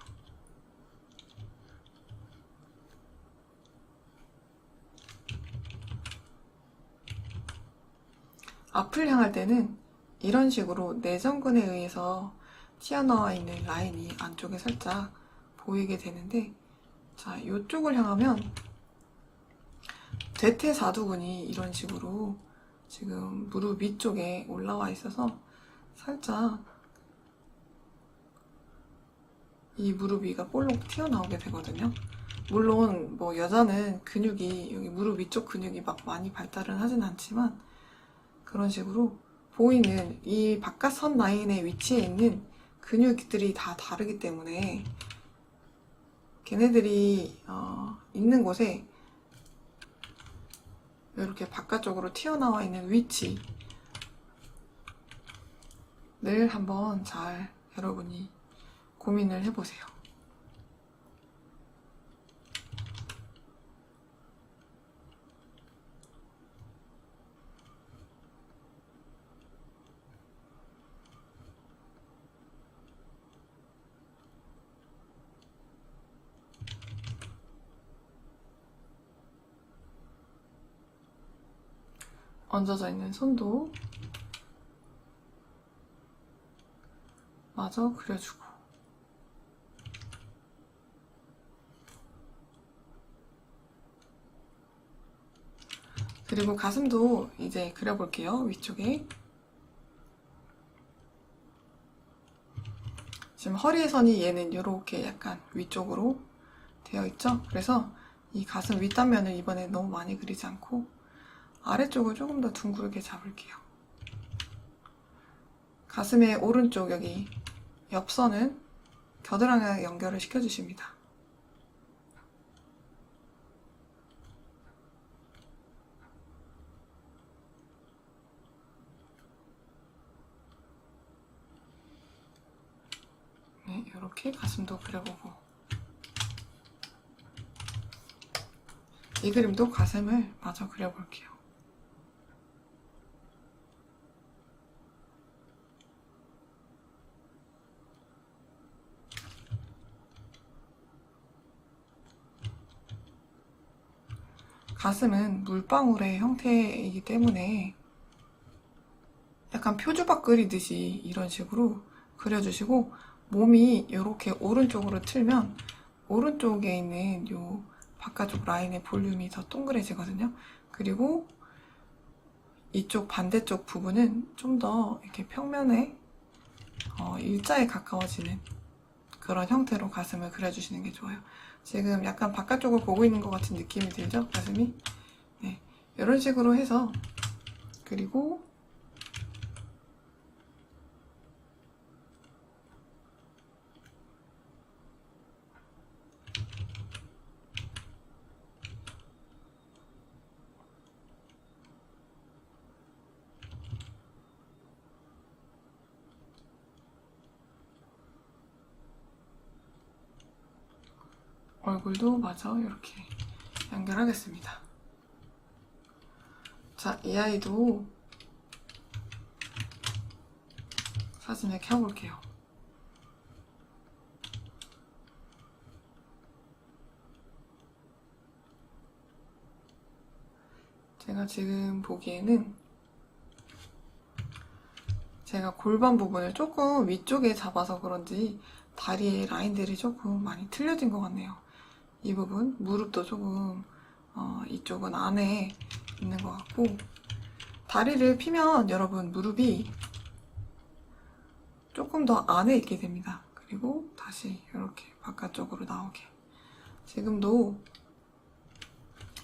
[SPEAKER 1] 앞을 향할 때는 이런 식으로 내전근에 의해서 튀어나와 있는 라인이 안쪽에 살짝 보이게 되는데, 자, 이쪽을 향하면 대퇴사두근이 이런 식으로 지금 무릎 위쪽에 올라와 있어서 살짝 이 무릎 위가 볼록 튀어나오게 되거든요. 물론 뭐 여자는 근육이 여기 무릎 위쪽 근육이 막 많이 발달은 하진 않지만 그런 식으로 보이는 이 바깥선 라인의 위치에 있는 근육들이 다 다르기 때문에 걔네들이 있는 곳에 이렇게 바깥쪽으로 튀어나와 있는 위치를 한번 잘 여러분이 고민을 해보세요. 얹어져 있는 손도 마저 그려주고, 그리고 가슴도 이제 그려볼게요. 위쪽에 지금 허리의 선이 얘는 이렇게 약간 위쪽으로 되어 있죠. 그래서 이 가슴 윗단면을 이번에 너무 많이 그리지 않고 아래쪽을 조금 더 둥그렇게 잡을게요. 가슴의 오른쪽 여기 옆선은 겨드랑이에 연결을 시켜주십니다. 네, 이렇게 가슴도 그려보고, 이 그림도 가슴을 마저 그려볼게요. 가슴은 물방울의 형태이기 때문에 약간 표주박 그리듯이 이런 식으로 그려주시고, 몸이 이렇게 오른쪽으로 틀면 오른쪽에 있는 요 바깥쪽 라인의 볼륨이 더 동그래지거든요. 그리고 이쪽 반대쪽 부분은 좀 더 이렇게 평면에 일자에 가까워지는 그런 형태로 가슴을 그려주시는 게 좋아요. 지금 약간 바깥쪽을 보고 있는 것 같은 느낌이 들죠? 가슴이? 네, 이런 식으로 해서, 그리고 얼굴도 마저 이렇게 연결하겠습니다. 자, 이 아이도 사진을 켜볼게요. 제가 지금 보기에는 제가 골반 부분을 조금 위쪽에 잡아서 그런지 다리의 라인들이 조금 많이 틀려진 것 같네요. 이 부분, 무릎도 조금 이쪽은 안에 있는 것 같고, 다리를 피면 여러분 무릎이 조금 더 안에 있게 됩니다. 그리고 다시 이렇게 바깥쪽으로 나오게. 지금도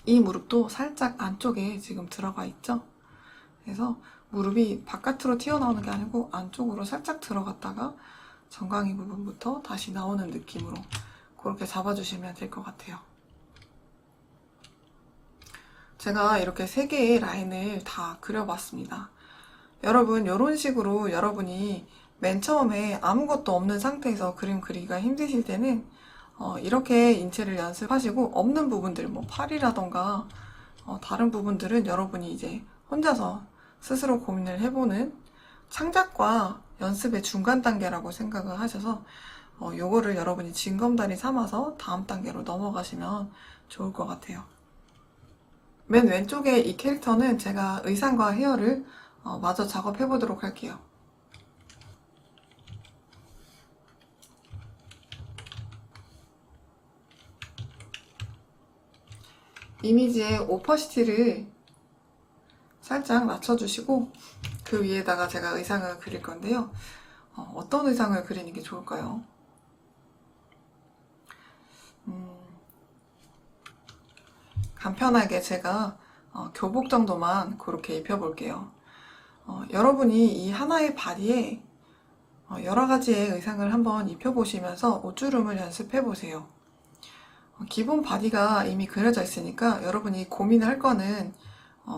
[SPEAKER 1] 이 무릎도 살짝 안쪽에 지금 들어가 있죠? 그래서 무릎이 바깥으로 튀어나오는 게 아니고 안쪽으로 살짝 들어갔다가 정강이 부분부터 다시 나오는 느낌으로 그렇게 잡아주시면 될 것 같아요. 제가 이렇게 3개의 라인을 다 그려봤습니다. 여러분, 이런 식으로 여러분이 맨 처음에 아무것도 없는 상태에서 그림 그리기가 힘드실 때는 이렇게 인체를 연습하시고, 없는 부분들, 뭐 팔이라던가 다른 부분들은 여러분이 이제 혼자서 스스로 고민을 해보는 창작과 연습의 중간 단계라고 생각을 하셔서 요거를 여러분이 징검다리 삼아서 다음 단계로 넘어가시면 좋을 것 같아요. 맨 왼쪽에 이 캐릭터는 제가 의상과 헤어를 마저 작업해 보도록 할게요. 이미지의 오퍼시티를 살짝 낮춰주시고, 그 위에다가 제가 의상을 그릴 건데요. 어떤 의상을 그리는 게 좋을까요? 간편하게 제가 교복 정도만 그렇게 입혀볼게요. 여러분이 이 하나의 바디에 여러 가지의 의상을 한번 입혀보시면서 옷주름을 연습해보세요. 기본 바디가 이미 그려져 있으니까 여러분이 고민할 거는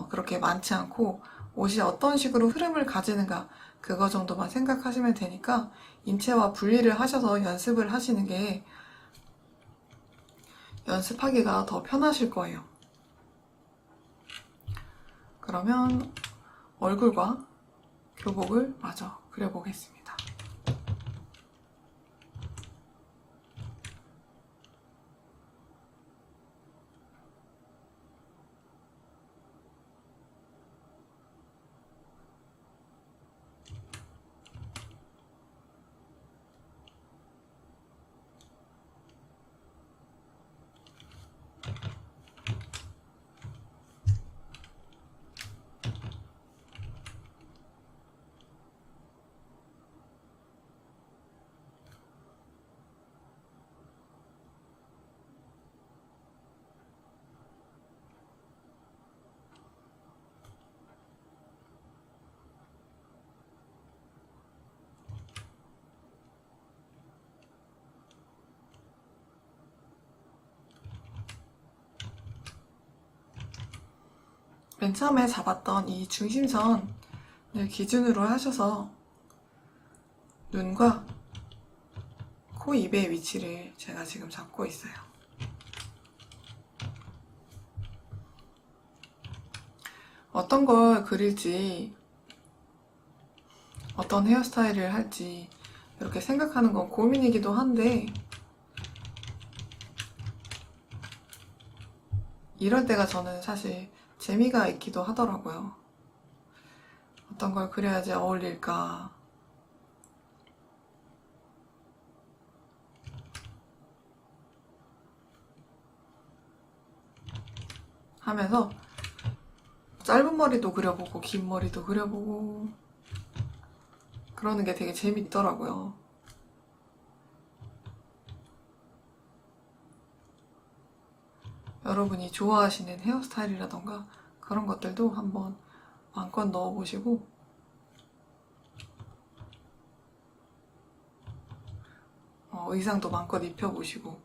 [SPEAKER 1] 그렇게 많지 않고, 옷이 어떤 식으로 흐름을 가지는가 그거 정도만 생각하시면 되니까 인체와 분리를 하셔서 연습을 하시는 게 연습하기가 더 편하실 거예요. 그러면 얼굴과 교복을 마저 그려보겠습니다. 맨 처음에 잡았던 이 중심선을 기준으로 하셔서 눈과 코, 입의 위치를 제가 지금 잡고 있어요. 어떤 걸 그릴지, 어떤 헤어스타일을 할지 이렇게 생각하는 건 고민이기도 한데, 이럴 때가 저는 사실 재미가 있기도 하더라고요. 어떤 걸 그려야지 어울릴까 하면서 짧은 머리도 그려보고 긴 머리도 그려보고 그러는 게 되게 재밌더라고요. 여러분이 좋아하시는 헤어스타일이라던가 그런 것들도 한번 마음껏 넣어보시고 의상도 마음껏 입혀보시고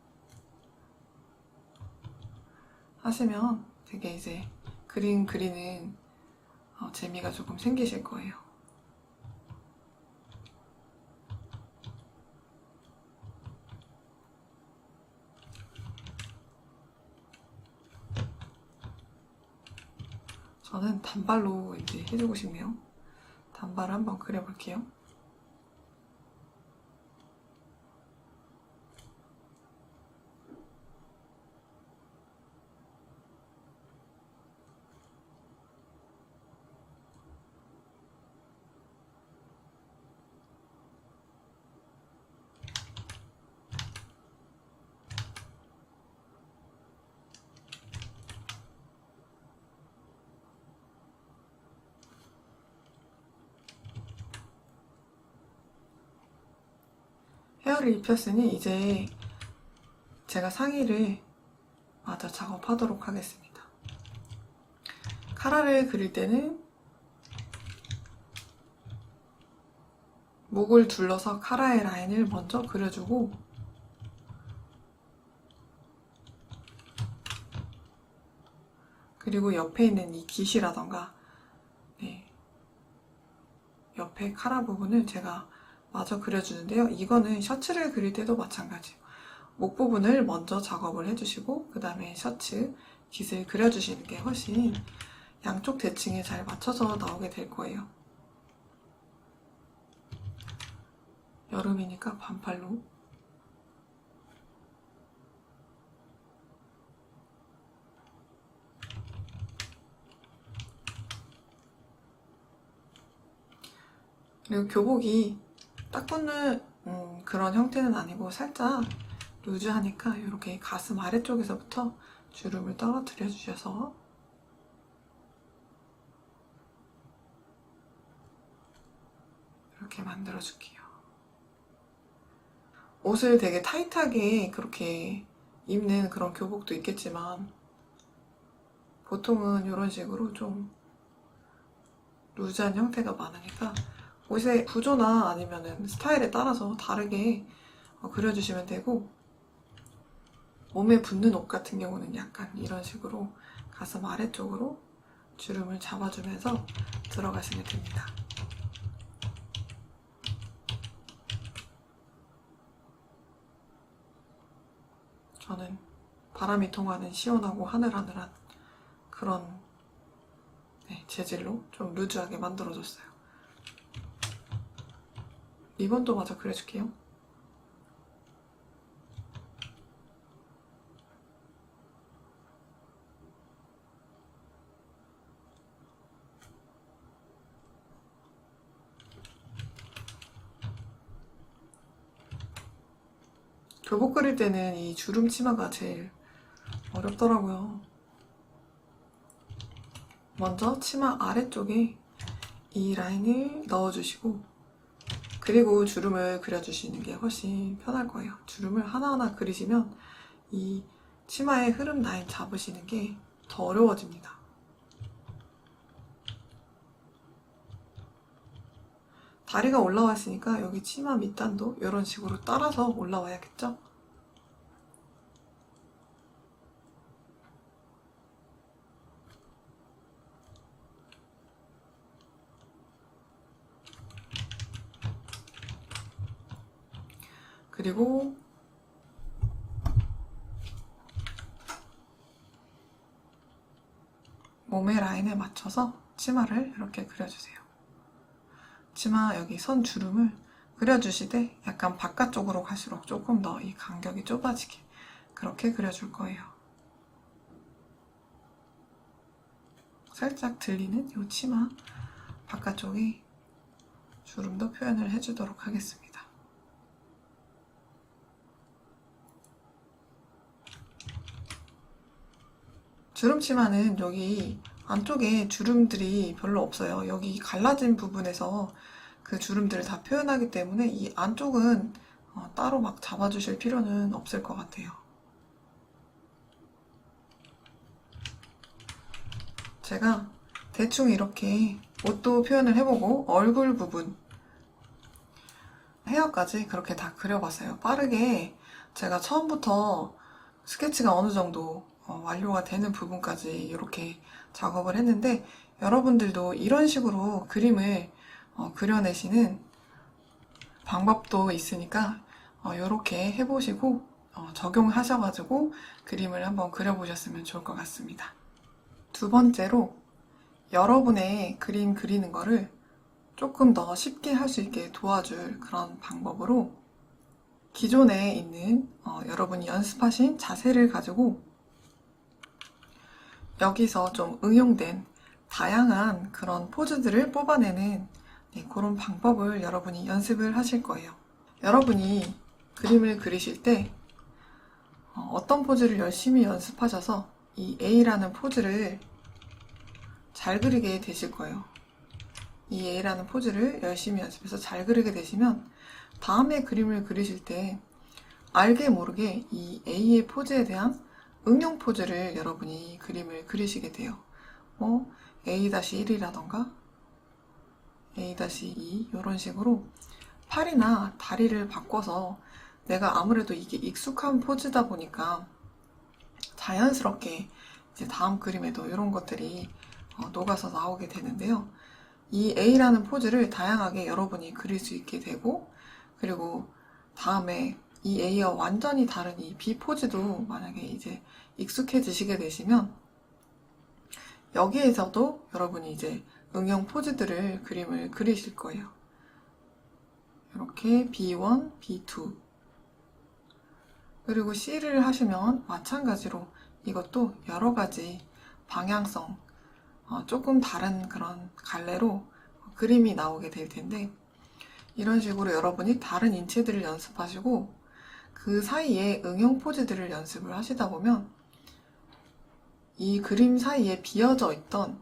[SPEAKER 1] 하시면 되게 이제 그림 그리는 재미가 조금 생기실 거예요. 저는 단발로 이제 해주고 싶네요. 단발을 한번 그려볼게요. 헤어를 입혔으니 이제 제가 상의를 마저 작업하도록 하겠습니다. 카라를 그릴 때는 목을 둘러서 카라의 라인을 먼저 그려주고 그리고 옆에 있는 이 깃이라던가 옆에 카라 부분을 제가 마저 그려주는데요. 이거는 셔츠를 그릴 때도 마찬가지예요. 목 부분을 먼저 작업을 해주시고 그 다음에 셔츠 깃을 그려주시는 게 훨씬 양쪽 대칭에 잘 맞춰서 나오게 될 거예요. 여름이니까 반팔로 그리고 교복이 딱 붙는 그런 형태는 아니고 살짝 루즈하니까 이렇게 가슴 아래쪽에서부터 주름을 떨어뜨려 주셔서 이렇게 만들어 줄게요. 옷을 되게 타이트하게 그렇게 입는 그런 교복도 있겠지만 보통은 이런 식으로 좀 루즈한 형태가 많으니까 옷의 구조나 아니면 스타일에 따라서 다르게 그려주시면 되고 몸에 붙는 옷 같은 경우는 약간 이런 식으로 가슴 아래쪽으로 주름을 잡아주면서 들어가시면 됩니다. 저는 바람이 통하는 시원하고 하늘하늘한 그런 재질로 좀 루즈하게 만들어줬어요. 리본도 마저 그려줄게요. 교복 그릴 때는 이 주름 치마가 제일 어렵더라고요. 먼저 치마 아래쪽에 이 라인을 넣어주시고 그리고 주름을 그려주시는 게 훨씬 편할 거예요. 주름을 하나하나 그리시면 이 치마의 흐름 라인 잡으시는 게 더 어려워집니다. 다리가 올라왔으니까 여기 치마 밑단도 이런 식으로 따라서 올라와야겠죠? 그리고 몸의 라인에 맞춰서 치마를 이렇게 그려주세요. 치마 여기 선 주름을 그려주시되 약간 바깥쪽으로 갈수록 조금 더 이 간격이 좁아지게 그렇게 그려줄 거예요. 살짝 들리는 이 치마 바깥쪽에 주름도 표현을 해주도록 하겠습니다. 주름 치마는 여기 안쪽에 주름들이 별로 없어요. 여기 갈라진 부분에서 그 주름들을 다 표현하기 때문에 이 안쪽은 따로 막 잡아주실 필요는 없을 것 같아요. 제가 대충 이렇게 옷도 표현을 해보고 얼굴 부분, 헤어까지 그렇게 다 그려봤어요. 빠르게 제가 처음부터 스케치가 어느 정도 완료가 되는 부분까지 이렇게 작업을 했는데, 여러분들도 이런 식으로 그림을 그려내시는 방법도 있으니까 이렇게 해보시고 적용하셔가지고 그림을 한번 그려보셨으면 좋을 것 같습니다. 두 번째로, 여러분의 그림 그리는 거를 조금 더 쉽게 할 수 있게 도와줄 그런 방법으로, 기존에 있는 여러분이 연습하신 자세를 가지고 여기서 좀 응용된 다양한 그런 포즈들을 뽑아내는 그런 방법을 여러분이 연습을 하실 거예요. 여러분이 그림을 그리실 때 어떤 포즈를 열심히 연습하셔서 이 A라는 포즈를 잘 그리게 되실 거예요. 이 A라는 포즈를 열심히 연습해서 잘 그리게 되시면 다음에 그림을 그리실 때 알게 모르게 이 A의 포즈에 대한 응용 포즈를 여러분이 그림을 그리시게 돼요. A-1이라던가 A-2 이런 식으로 팔이나 다리를 바꿔서, 내가 아무래도 이게 익숙한 포즈다 보니까 자연스럽게 이제 다음 그림에도 이런 것들이 녹아서 나오게 되는데요. 이 A라는 포즈를 다양하게 여러분이 그릴 수 있게 되고, 그리고 다음에 이 A와 완전히 다른 이 B 포즈도 만약에 이제 익숙해지시게 되시면 여기에서도 여러분이 이제 응용 포즈들을 그림을 그리실 거예요. 이렇게 B1, B2, 그리고 C를 하시면 마찬가지로 이것도 여러 가지 방향성, 조금 다른 그런 갈래로 그림이 나오게 될 텐데, 이런 식으로 여러분이 다른 인체들을 연습하시고 그 사이에 응용 포즈들을 연습을 하시다 보면 이 그림 사이에 비어져 있던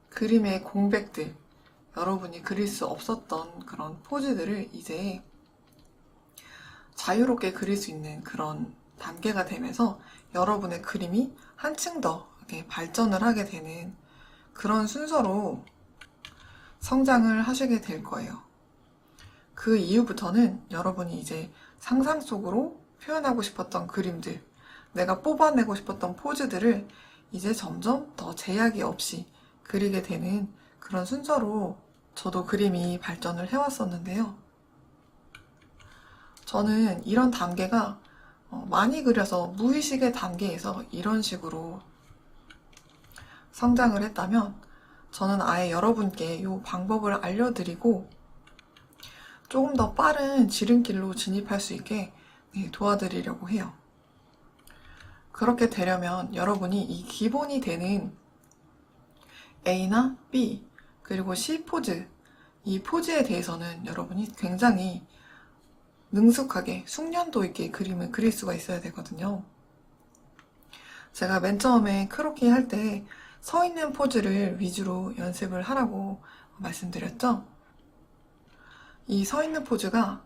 [SPEAKER 1] 그림의 공백들, 여러분이 그릴 수 없었던 그런 포즈들을 이제 자유롭게 그릴 수 있는 그런 단계가 되면서 여러분의 그림이 한층 더 이렇게 발전을 하게 되는 그런 순서로 성장을 하시게 될 거예요. 그 이후부터는 여러분이 이제 상상 속으로 표현하고 싶었던 그림들, 내가 뽑아내고 싶었던 포즈들을 이제 점점 더 제약이 없이 그리게 되는 그런 순서로 저도 그림이 발전을 해왔었는데요. 저는 이런 단계가 많이 그려서 무의식의 단계에서 이런 식으로 성장을 했다면, 저는 아예 여러분께 이 방법을 알려드리고 조금 더 빠른 지름길로 진입할 수 있게 도와드리려고 해요. 그렇게 되려면 여러분이 이 기본이 되는 A나 B 그리고 C 포즈, 이 포즈에 대해서는 여러분이 굉장히 능숙하게 숙련도 있게 그림을 그릴 수가 있어야 되거든요. 제가 맨 처음에 크로키 할 때 서 있는 포즈를 위주로 연습을 하라고 말씀드렸죠. 이 서 있는 포즈가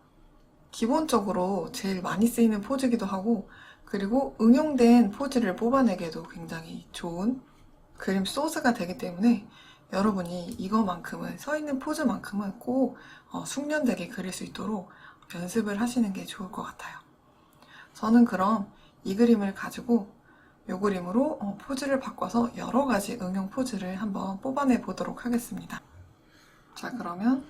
[SPEAKER 1] 기본적으로 제일 많이 쓰이는 포즈이기도 하고, 그리고 응용된 포즈를 뽑아내기에도 굉장히 좋은 그림 소스가 되기 때문에 여러분이 이거만큼은, 서 있는 포즈만큼은 꼭 숙련되게 그릴 수 있도록 연습을 하시는 게 좋을 것 같아요. 저는 그럼 이 그림을 가지고 이 그림으로 포즈를 바꿔서 여러 가지 응용 포즈를 한번 뽑아내 보도록 하겠습니다. 자, 그러면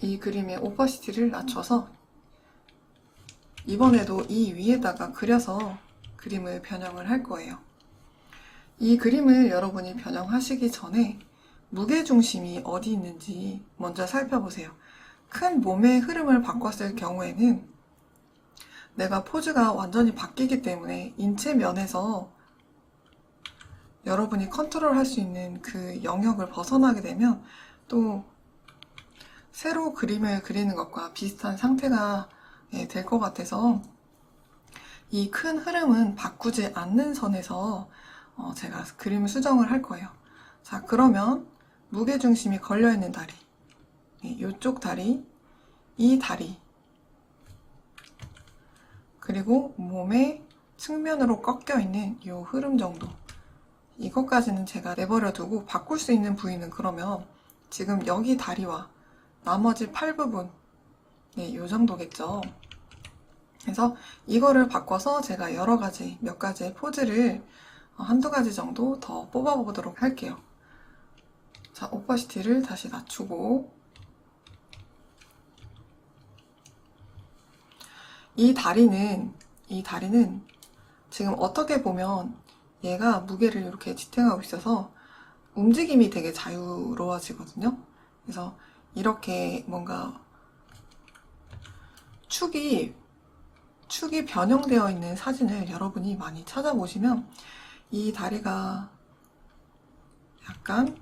[SPEAKER 1] 이 그림의 오퍼시티를 낮춰서 이번에도 이 위에다가 그려서 그림을 변형을 할 거예요. 이 그림을 여러분이 변형하시기 전에 무게중심이 어디 있는지 먼저 살펴보세요. 큰 몸의 흐름을 바꿨을 경우에는 내가 포즈가 완전히 바뀌기 때문에 인체 면에서 여러분이 컨트롤할 수 있는 그 영역을 벗어나게 되면 또 새로 그림을 그리는 것과 비슷한 상태가 될 것 같아서 이 큰 흐름은 바꾸지 않는 선에서 제가 그림 수정을 할 거예요. 자, 그러면 무게중심이 걸려있는 다리, 이쪽 다리, 이 다리, 그리고 몸의 측면으로 꺾여있는 이 흐름 정도, 이것까지는 제가 내버려 두고 바꿀 수 있는 부위는 그러면 지금 여기 다리와 나머지 팔 부분, 이 정도겠죠. 그래서 이거를 바꿔서 제가 여러 가지, 몇 가지의 포즈를 한두 가지 정도 더 뽑아보도록 할게요. 자, 오퍼시티를 다시 낮추고, 이 다리는 지금 어떻게 보면 얘가 무게를 이렇게 지탱하고 있어서 움직임이 되게 자유로워지거든요. 그래서 이렇게 뭔가 축이 변형되어 있는 사진을 여러분이 많이 찾아보시면 이 다리가 약간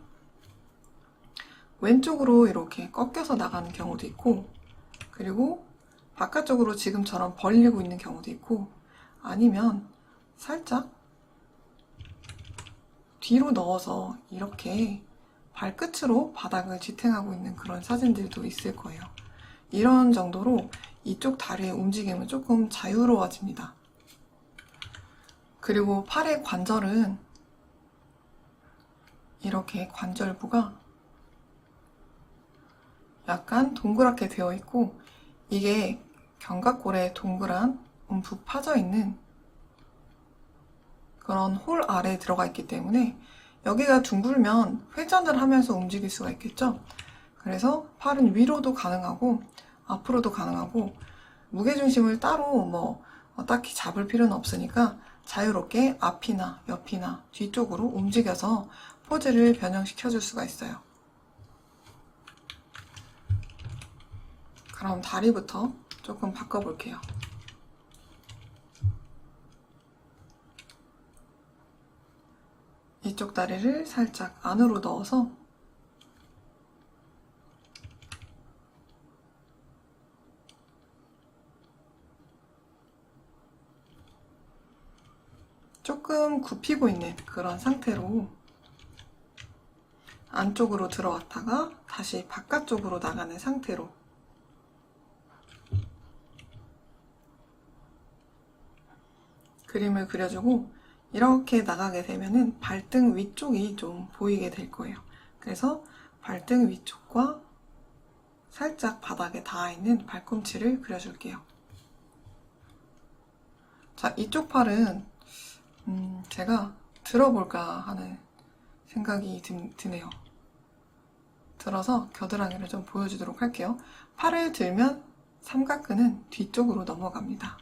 [SPEAKER 1] 왼쪽으로 이렇게 꺾여서 나가는 경우도 있고, 그리고 바깥쪽으로 지금처럼 벌리고 있는 경우도 있고, 아니면 살짝 뒤로 넣어서 이렇게 발끝으로 바닥을 지탱하고 있는 그런 사진들도 있을 거예요. 이런 정도로 이쪽 다리의 움직임은 조금 자유로워집니다. 그리고 팔의 관절은 이렇게 관절부가 약간 동그랗게 되어 있고, 이게 견갑골에 동그란 움푹 파져 있는 그런 홀 아래에 들어가 있기 때문에 여기가 둥글면 회전을 하면서 움직일 수가 있겠죠. 그래서 팔은 위로도 가능하고 앞으로도 가능하고, 무게중심을 따로 딱히 잡을 필요는 없으니까 자유롭게 앞이나 옆이나 뒤쪽으로 움직여서 포즈를 변형시켜 줄 수가 있어요. 그럼 다리부터 조금 바꿔볼게요. 이쪽 다리를 살짝 안으로 넣어서 조금 굽히고 있는 그런 상태로 안쪽으로 들어왔다가 다시 바깥쪽으로 나가는 상태로 그림을 그려주고, 이렇게 나가게 되면은 발등 위쪽이 좀 보이게 될 거예요. 그래서 발등 위쪽과 살짝 바닥에 닿아 있는 발꿈치를 그려줄게요. 자, 이쪽 팔은 제가 들어볼까 하는 생각이 드네요. 들어서 겨드랑이를 좀 보여주도록 할게요. 팔을 들면 삼각근은 뒤쪽으로 넘어갑니다.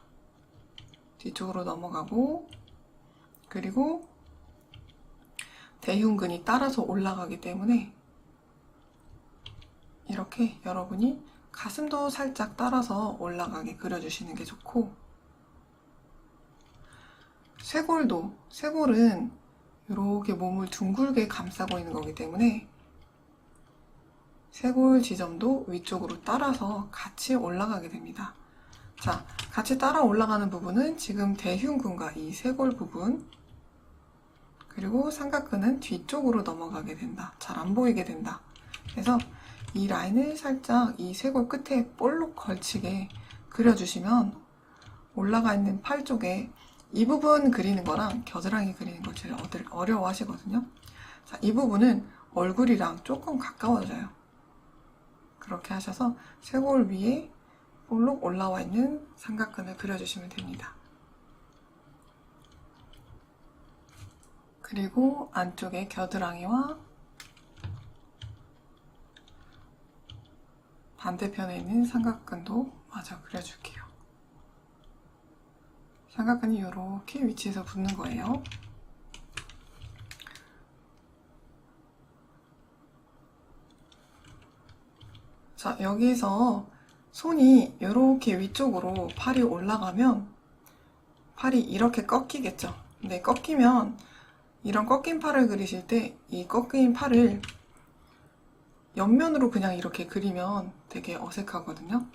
[SPEAKER 1] 뒤쪽으로 넘어가고, 그리고 대흉근이 따라서 올라가기 때문에 이렇게 여러분이 가슴도 살짝 따라서 올라가게 그려주시는 게 좋고, 쇄골은 이렇게 몸을 둥글게 감싸고 있는 거기 때문에 쇄골 지점도 위쪽으로 따라서 같이 올라가게 됩니다. 자, 같이 따라 올라가는 부분은 지금 대흉근과 이 쇄골 부분, 그리고 삼각근은 뒤쪽으로 넘어가게 된다. 잘 안 보이게 된다. 그래서 이 라인을 살짝 이 쇄골 끝에 볼록 걸치게 그려주시면 올라가 있는 팔 쪽에 이 부분 그리는 거랑 겨드랑이 그리는 걸 제일 어려워 하시거든요. 자, 이 부분은 얼굴이랑 조금 가까워져요. 그렇게 하셔서 쇄골 위에 볼록 올라와 있는 삼각근을 그려주시면 됩니다. 그리고 안쪽에 겨드랑이와 반대편에 있는 삼각근도 마저 그려줄게요. 삼각근이 이렇게 위치에서 붙는 거예요. 자, 여기서 손이 이렇게 위쪽으로 팔이 올라가면 팔이 이렇게 꺾이겠죠. 근데 꺾이면 이런 꺾인 팔을 그리실 때 이 꺾인 팔을 옆면으로 그냥 이렇게 그리면 되게 어색하거든요.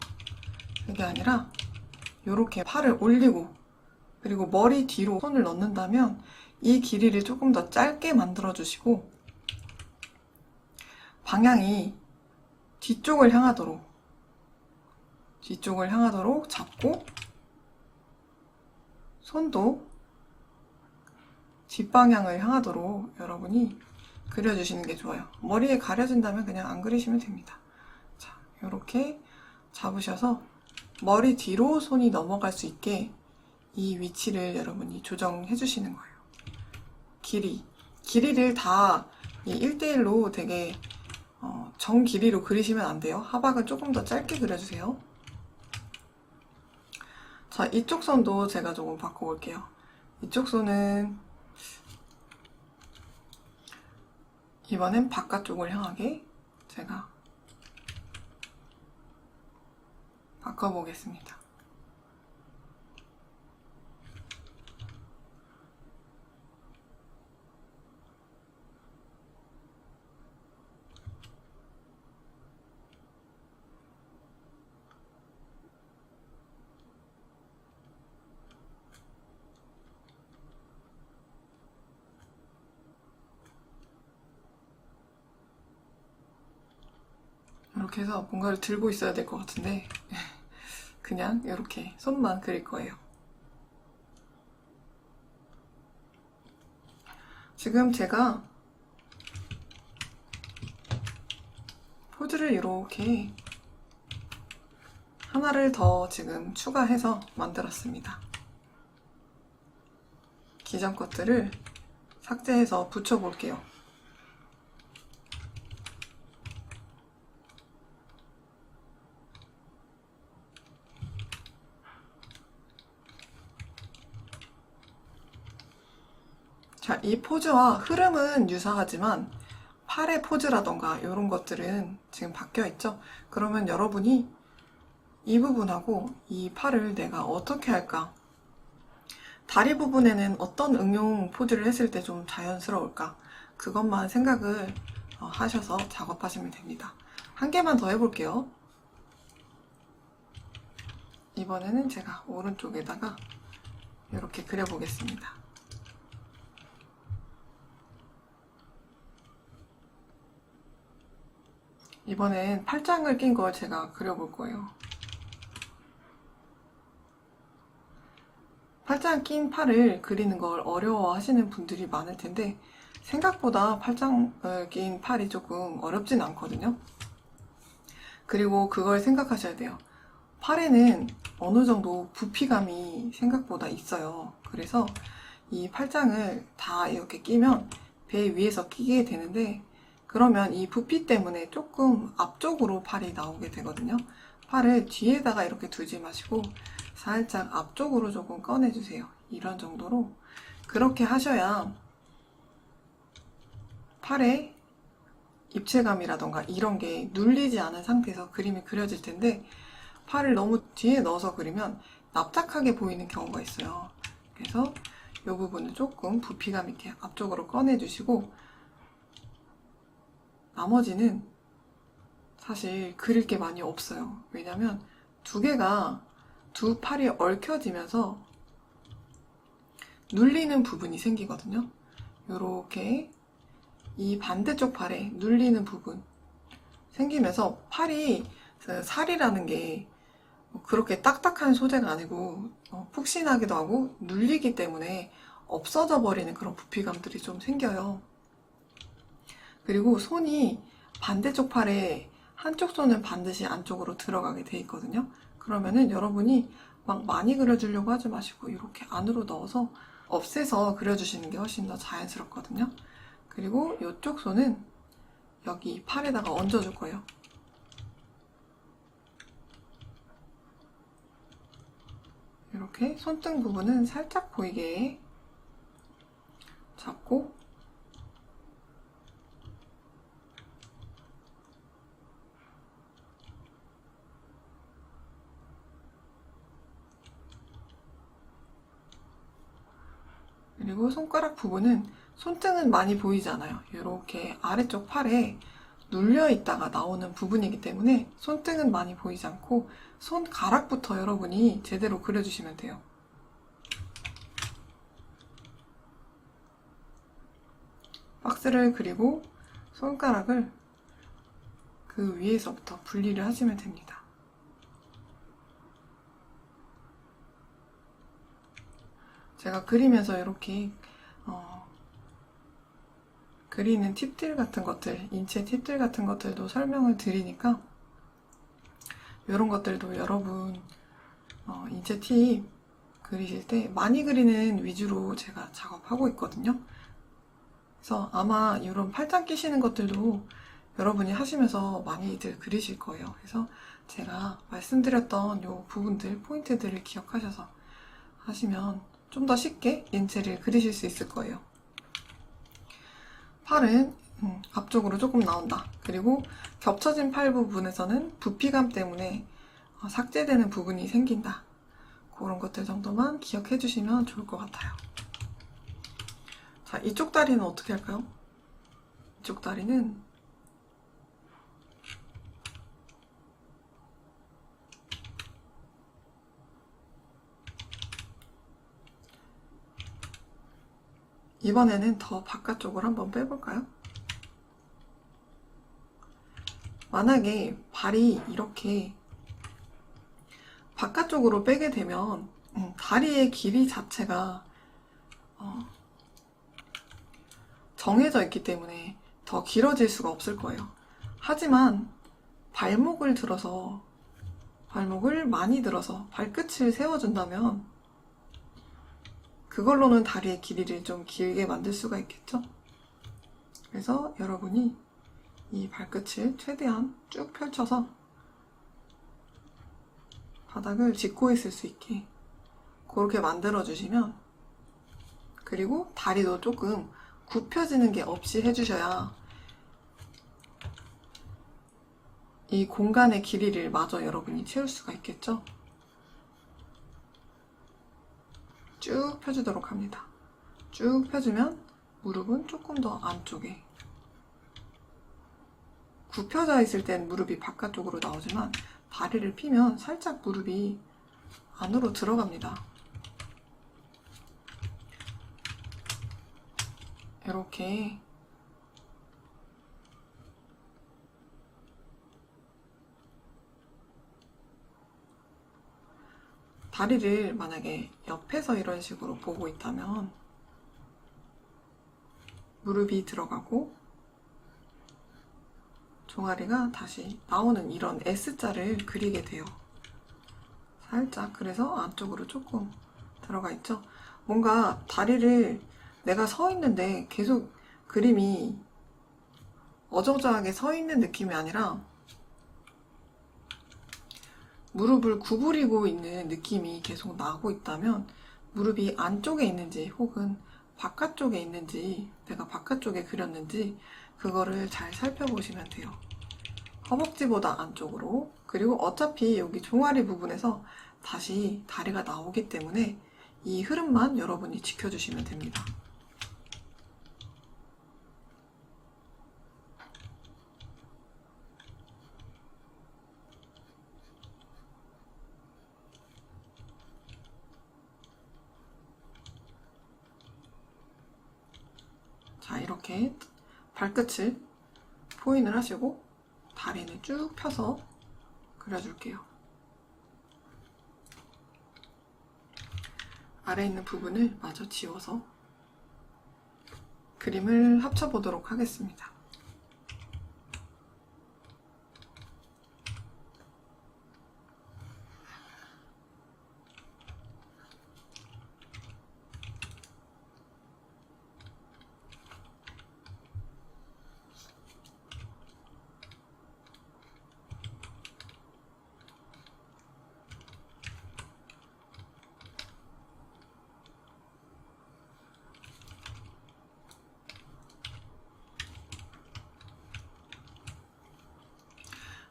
[SPEAKER 1] 그게 아니라 이렇게 팔을 올리고 그리고 머리 뒤로 손을 넣는다면 이 길이를 조금 더 짧게 만들어 주시고 방향이 뒤쪽을 향하도록 잡고 손도 뒷방향을 향하도록 여러분이 그려주시는 게 좋아요. 머리에 가려진다면 그냥 안 그리시면 됩니다. 자, 이렇게 잡으셔서 머리 뒤로 손이 넘어갈 수 있게 이 위치를 여러분이 조정해 주시는 거예요. 길이를 다 1대1로 되게 정 길이로 그리시면 안 돼요. 하박은 조금 더 짧게 그려주세요. 자, 이쪽 선도 제가 조금 바꿔볼게요. 이쪽 선은 이번엔 바깥쪽을 향하게 제가 바꿔보겠습니다. 이렇게 해서 뭔가를 들고 있어야 될 것 같은데 그냥 이렇게 손만 그릴 거예요. 지금 제가 포즈를 이렇게 하나를 더 지금 추가해서 만들었습니다. 기존 것들을 삭제해서 붙여볼게요. 자, 이 포즈와 흐름은 유사하지만 팔의 포즈라던가 이런 것들은 지금 바뀌어 있죠? 그러면 여러분이 이 부분하고 이 팔을 내가 어떻게 할까? 다리 부분에는 어떤 응용 포즈를 했을 때 좀 자연스러울까? 그것만 생각을 하셔서 작업하시면 됩니다. 한 개만 더 해볼게요. 이번에는 제가 오른쪽에다가 이렇게 그려보겠습니다. 이번엔 팔짱을 낀 걸 제가 그려볼 거예요. 팔짱 낀 팔을 그리는 걸 어려워하시는 분들이 많을 텐데 생각보다 팔짱을 낀 팔이 조금 어렵진 않거든요. 그리고 그걸 생각하셔야 돼요. 팔에는 어느 정도 부피감이 생각보다 있어요. 그래서 이 팔짱을 다 이렇게 끼면 배 위에서 끼게 되는데 그러면 이 부피 때문에 조금 앞쪽으로 팔이 나오게 되거든요. 팔을 뒤에다가 이렇게 두지 마시고 살짝 앞쪽으로 조금 꺼내주세요. 이런 정도로 그렇게 하셔야 팔에 입체감이라던가 이런 게 눌리지 않은 상태에서 그림이 그려질 텐데 팔을 너무 뒤에 넣어서 그리면 납작하게 보이는 경우가 있어요. 그래서 이 부분을 조금 부피감 있게 앞쪽으로 꺼내주시고 나머지는 사실 그릴 게 많이 없어요. 왜냐면 두 팔이 얽혀지면서 눌리는 부분이 생기거든요. 요렇게 이 반대쪽 팔에 눌리는 부분 생기면서 팔이 살이라는 게 그렇게 딱딱한 소재가 아니고 푹신하기도 하고 눌리기 때문에 없어져 버리는 그런 부피감들이 좀 생겨요. 그리고 손이 반대쪽 팔에 한쪽 손은 반드시 안쪽으로 들어가게 돼 있거든요. 그러면은 여러분이 막 많이 그려주려고 하지 마시고 이렇게 안으로 넣어서 없애서 그려주시는 게 훨씬 더 자연스럽거든요. 그리고 이쪽 손은 여기 팔에다가 얹어줄 거예요. 이렇게 손등 부분은 살짝 보이게 잡고 그리고 손가락 부분은 손등은 많이 보이지 않아요. 이렇게 아래쪽 팔에 눌려 있다가 나오는 부분이기 때문에 손등은 많이 보이지 않고 손가락부터 여러분이 제대로 그려주시면 돼요. 박스를 그리고 손가락을 그 위에서부터 분리를 하시면 됩니다. 제가 그리면서 이렇게 그리는 팁들 같은 것들, 인체 팁들 같은 것들도 설명을 드리니까 이런 것들도 여러분 인체 팁 그리실 때 많이 그리는 위주로 제가 작업하고 있거든요. 그래서 아마 이런 팔짱 끼시는 것들도 여러분이 하시면서 많이들 그리실 거예요. 그래서 제가 말씀드렸던 이 부분들, 포인트들을 기억하셔서 하시면 좀 더 쉽게 인체를 그리실 수 있을 거예요. 팔은 앞쪽으로 조금 나온다. 그리고 겹쳐진 팔 부분에서는 부피감 때문에 삭제되는 부분이 생긴다. 그런 것들 정도만 기억해 주시면 좋을 것 같아요. 자, 이쪽 다리는 어떻게 할까요? 이쪽 다리는 이번에는 더 바깥쪽으로 한번 빼볼까요? 만약에 발이 이렇게 바깥쪽으로 빼게 되면 다리의 길이 자체가 정해져 있기 때문에 더 길어질 수가 없을 거예요. 하지만 발목을 많이 들어서 발끝을 세워준다면 그걸로는 다리의 길이를 좀 길게 만들 수가 있겠죠? 그래서 여러분이 이 발끝을 최대한 쭉 펼쳐서 바닥을 짚고 있을 수 있게 그렇게 만들어주시면, 그리고 다리도 조금 굽혀지는 게 없이 해주셔야 이 공간의 길이를 마저 여러분이 채울 수가 있겠죠? 쭉 펴주도록 합니다. 쭉 펴주면 무릎은 조금 더 안쪽에, 굽혀져 있을 땐 무릎이 바깥쪽으로 나오지만 다리를 펴면 살짝 무릎이 안으로 들어갑니다. 이렇게 다리를 만약에 옆에서 이런 식으로 보고 있다면 무릎이 들어가고 종아리가 다시 나오는 이런 S자를 그리게 돼요. 살짝. 그래서 안쪽으로 조금 들어가 있죠. 뭔가 다리를 내가 서 있는데 계속 그림이 어정쩡하게 서 있는 느낌이 아니라 무릎을 구부리고 있는 느낌이 계속 나고 있다면 무릎이 안쪽에 있는지 혹은 바깥쪽에 있는지, 내가 바깥쪽에 그렸는지 그거를 잘 살펴보시면 돼요. 허벅지보다 안쪽으로. 그리고 어차피 여기 종아리 부분에서 다시 다리가 나오기 때문에 이 흐름만 여러분이 지켜주시면 됩니다. 자, 이렇게 발끝을 포인을 하시고 다리는 쭉 펴서 그려줄게요. 아래에 있는 부분을 마저 지워서 그림을 합쳐보도록 하겠습니다.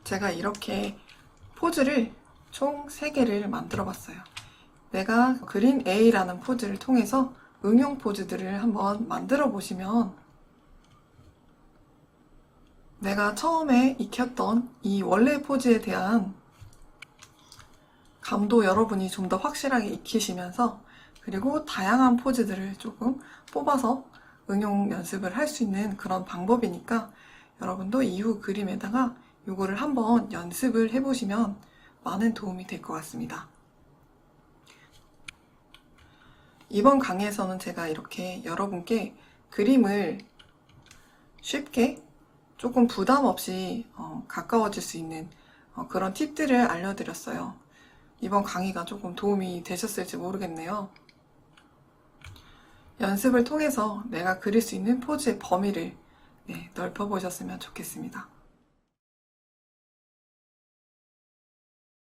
[SPEAKER 1] 제가 이렇게 포즈를 총 3개를 만들어 봤어요. 내가 그린 A라는 포즈를 통해서 응용 포즈들을 한번 만들어 보시면 내가 처음에 익혔던 이 원래 포즈에 대한 감도 여러분이 좀 더 확실하게 익히시면서 그리고 다양한 포즈들을 조금 뽑아서 응용 연습을 할 수 있는 그런 방법이니까 여러분도 이후 그림에다가 요거를 한번 연습을 해보시면 많은 도움이 될 것 같습니다. 이번 강의에서는 제가 이렇게 여러분께 그림을 쉽게 조금 부담 없이 가까워질 수 있는 그런 팁들을 알려드렸어요. 이번 강의가 조금 도움이 되셨을지 모르겠네요. 연습을 통해서 내가 그릴 수 있는 포즈의 범위를 넓혀보셨으면 좋겠습니다.